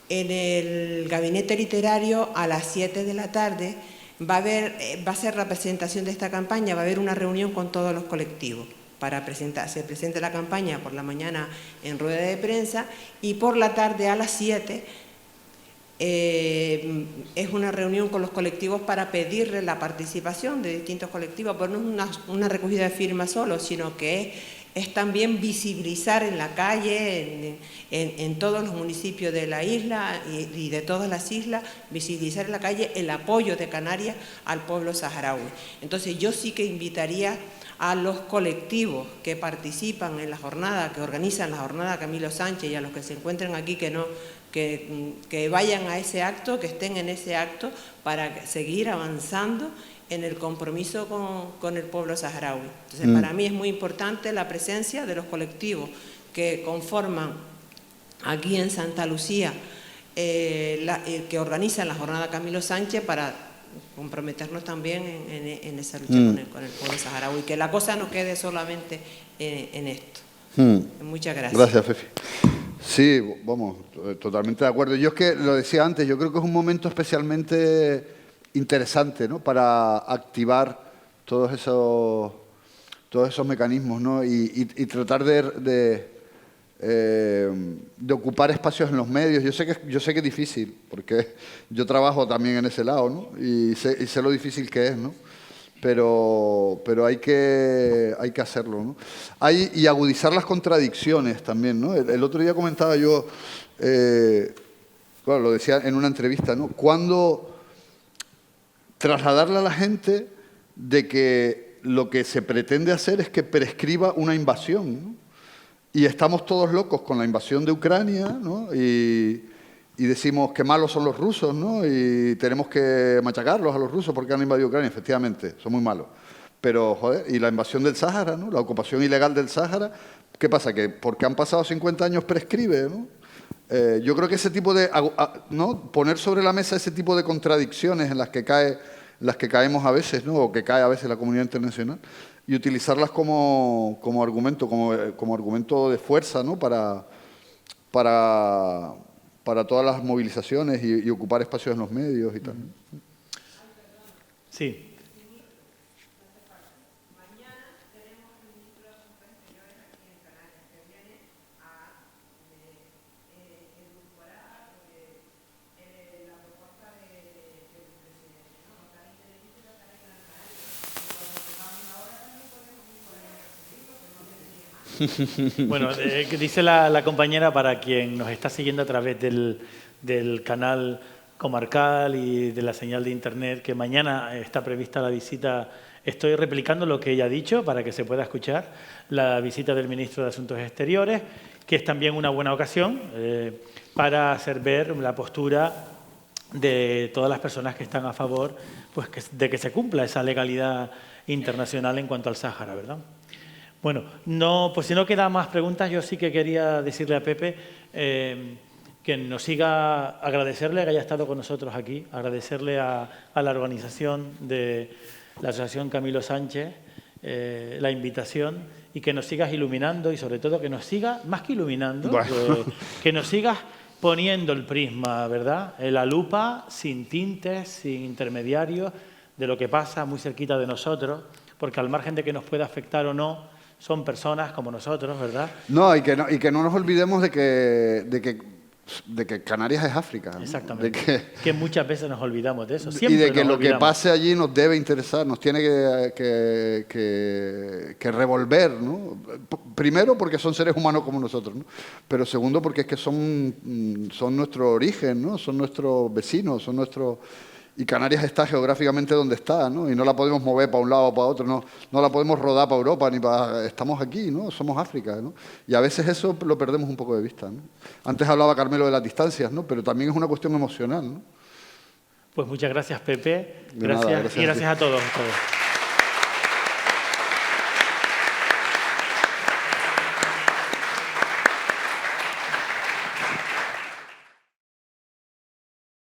en el gabinete literario, a las 7 de la tarde, va a ser la presentación de esta campaña, va a haber una reunión con todos los colectivos. Se presenta la campaña por la mañana en rueda de prensa y por la tarde a las 7 es una reunión con los colectivos para pedirle la participación de distintos colectivos, pero no es una recogida de firmas solo, sino que es también visibilizar en la calle, en todos los municipios de la isla y de todas las islas, visibilizar en la calle el apoyo de Canarias al pueblo saharaui. Entonces yo sí que invitaría a los colectivos que participan en la jornada, que organizan la jornada Camilo Sánchez, y a los que se encuentren aquí que vayan a ese acto, que estén en ese acto para seguir avanzando en el compromiso con el pueblo saharaui. Entonces, para mí es muy importante la presencia de los colectivos que conforman aquí en Santa Lucía, que organizan la jornada Camilo Sánchez, para comprometernos también en esa lucha con el pueblo saharaui, que la cosa no quede solamente en esto. Muchas gracias. Gracias, Fefi. Sí, vamos, totalmente de acuerdo. Yo es que lo decía antes, yo creo que es un momento especialmente interesante, ¿no?, para activar todos esos mecanismos, ¿no?, y tratar de ocupar espacios en los medios. Yo sé que es difícil, porque yo trabajo también en ese lado, ¿no?, y sé lo difícil que es, ¿no?, pero hay que hacerlo, ¿no? Y agudizar las contradicciones también, ¿no? El otro día comentaba yo, claro, lo decía en una entrevista, ¿no?, cuando trasladarle a la gente de que lo que se pretende hacer es que prescriba una invasión, ¿no? Y estamos todos locos con la invasión de Ucrania, ¿no?, y decimos que malos son los rusos, ¿no?, y tenemos que machacarlos a los rusos porque han invadido Ucrania. Efectivamente, son muy malos. Pero, joder, y la invasión del Sáhara, ¿no?, la ocupación ilegal del Sáhara, ¿qué pasa? Que porque han pasado 50 años prescribe, ¿no? Yo creo que ese tipo de, ¿no?, poner sobre la mesa ese tipo de contradicciones en las que caemos a veces, ¿no?, o que cae a veces la comunidad internacional, y utilizarlas como argumento de fuerza, ¿no?, para todas las movilizaciones y ocupar espacios en los medios y tal. Sí. Bueno, que dice la compañera, para quien nos está siguiendo a través del canal comarcal y de la señal de internet, que mañana está prevista la visita. Estoy replicando lo que ella ha dicho para que se pueda escuchar, la visita del ministro de Asuntos Exteriores, que es también una buena ocasión para hacer ver la postura de todas las personas que están a favor, pues, de que se cumpla esa legalidad internacional en cuanto al Sáhara, ¿verdad? Bueno, pues si no quedan más preguntas, yo sí que quería decirle a Pepe que nos siga, agradecerle que haya estado con nosotros aquí, agradecerle a la organización de la Asociación Camilo Sánchez la invitación, y que nos sigas iluminando, y sobre todo que nos sigas, más que iluminando, que nos sigas poniendo el prisma, ¿verdad? La lupa, sin tintes, sin intermediarios, de lo que pasa muy cerquita de nosotros, porque al margen de que nos pueda afectar o no, son personas como nosotros, ¿verdad? No, y que no nos olvidemos de que Canarias es África, ¿no? Exactamente. Que muchas veces nos olvidamos de eso. Y de que lo que olvidamos. pase allí nos debe interesar, nos tiene que revolver, ¿no? Primero porque son seres humanos como nosotros, ¿no? Pero segundo porque es que son nuestro origen, ¿no? Son nuestros vecinos, son nuestros... Y Canarias está geográficamente donde está, ¿no? Y no la podemos mover para un lado o para otro, no la podemos rodar para Europa, ni para... Estamos aquí, ¿no? Somos África, ¿no? Y a veces eso lo perdemos un poco de vista, ¿no? Antes hablaba Carmelo de las distancias, ¿no? Pero también es una cuestión emocional, ¿no? Pues muchas gracias, Pepe. De nada, Gracias, y gracias a todos ustedes.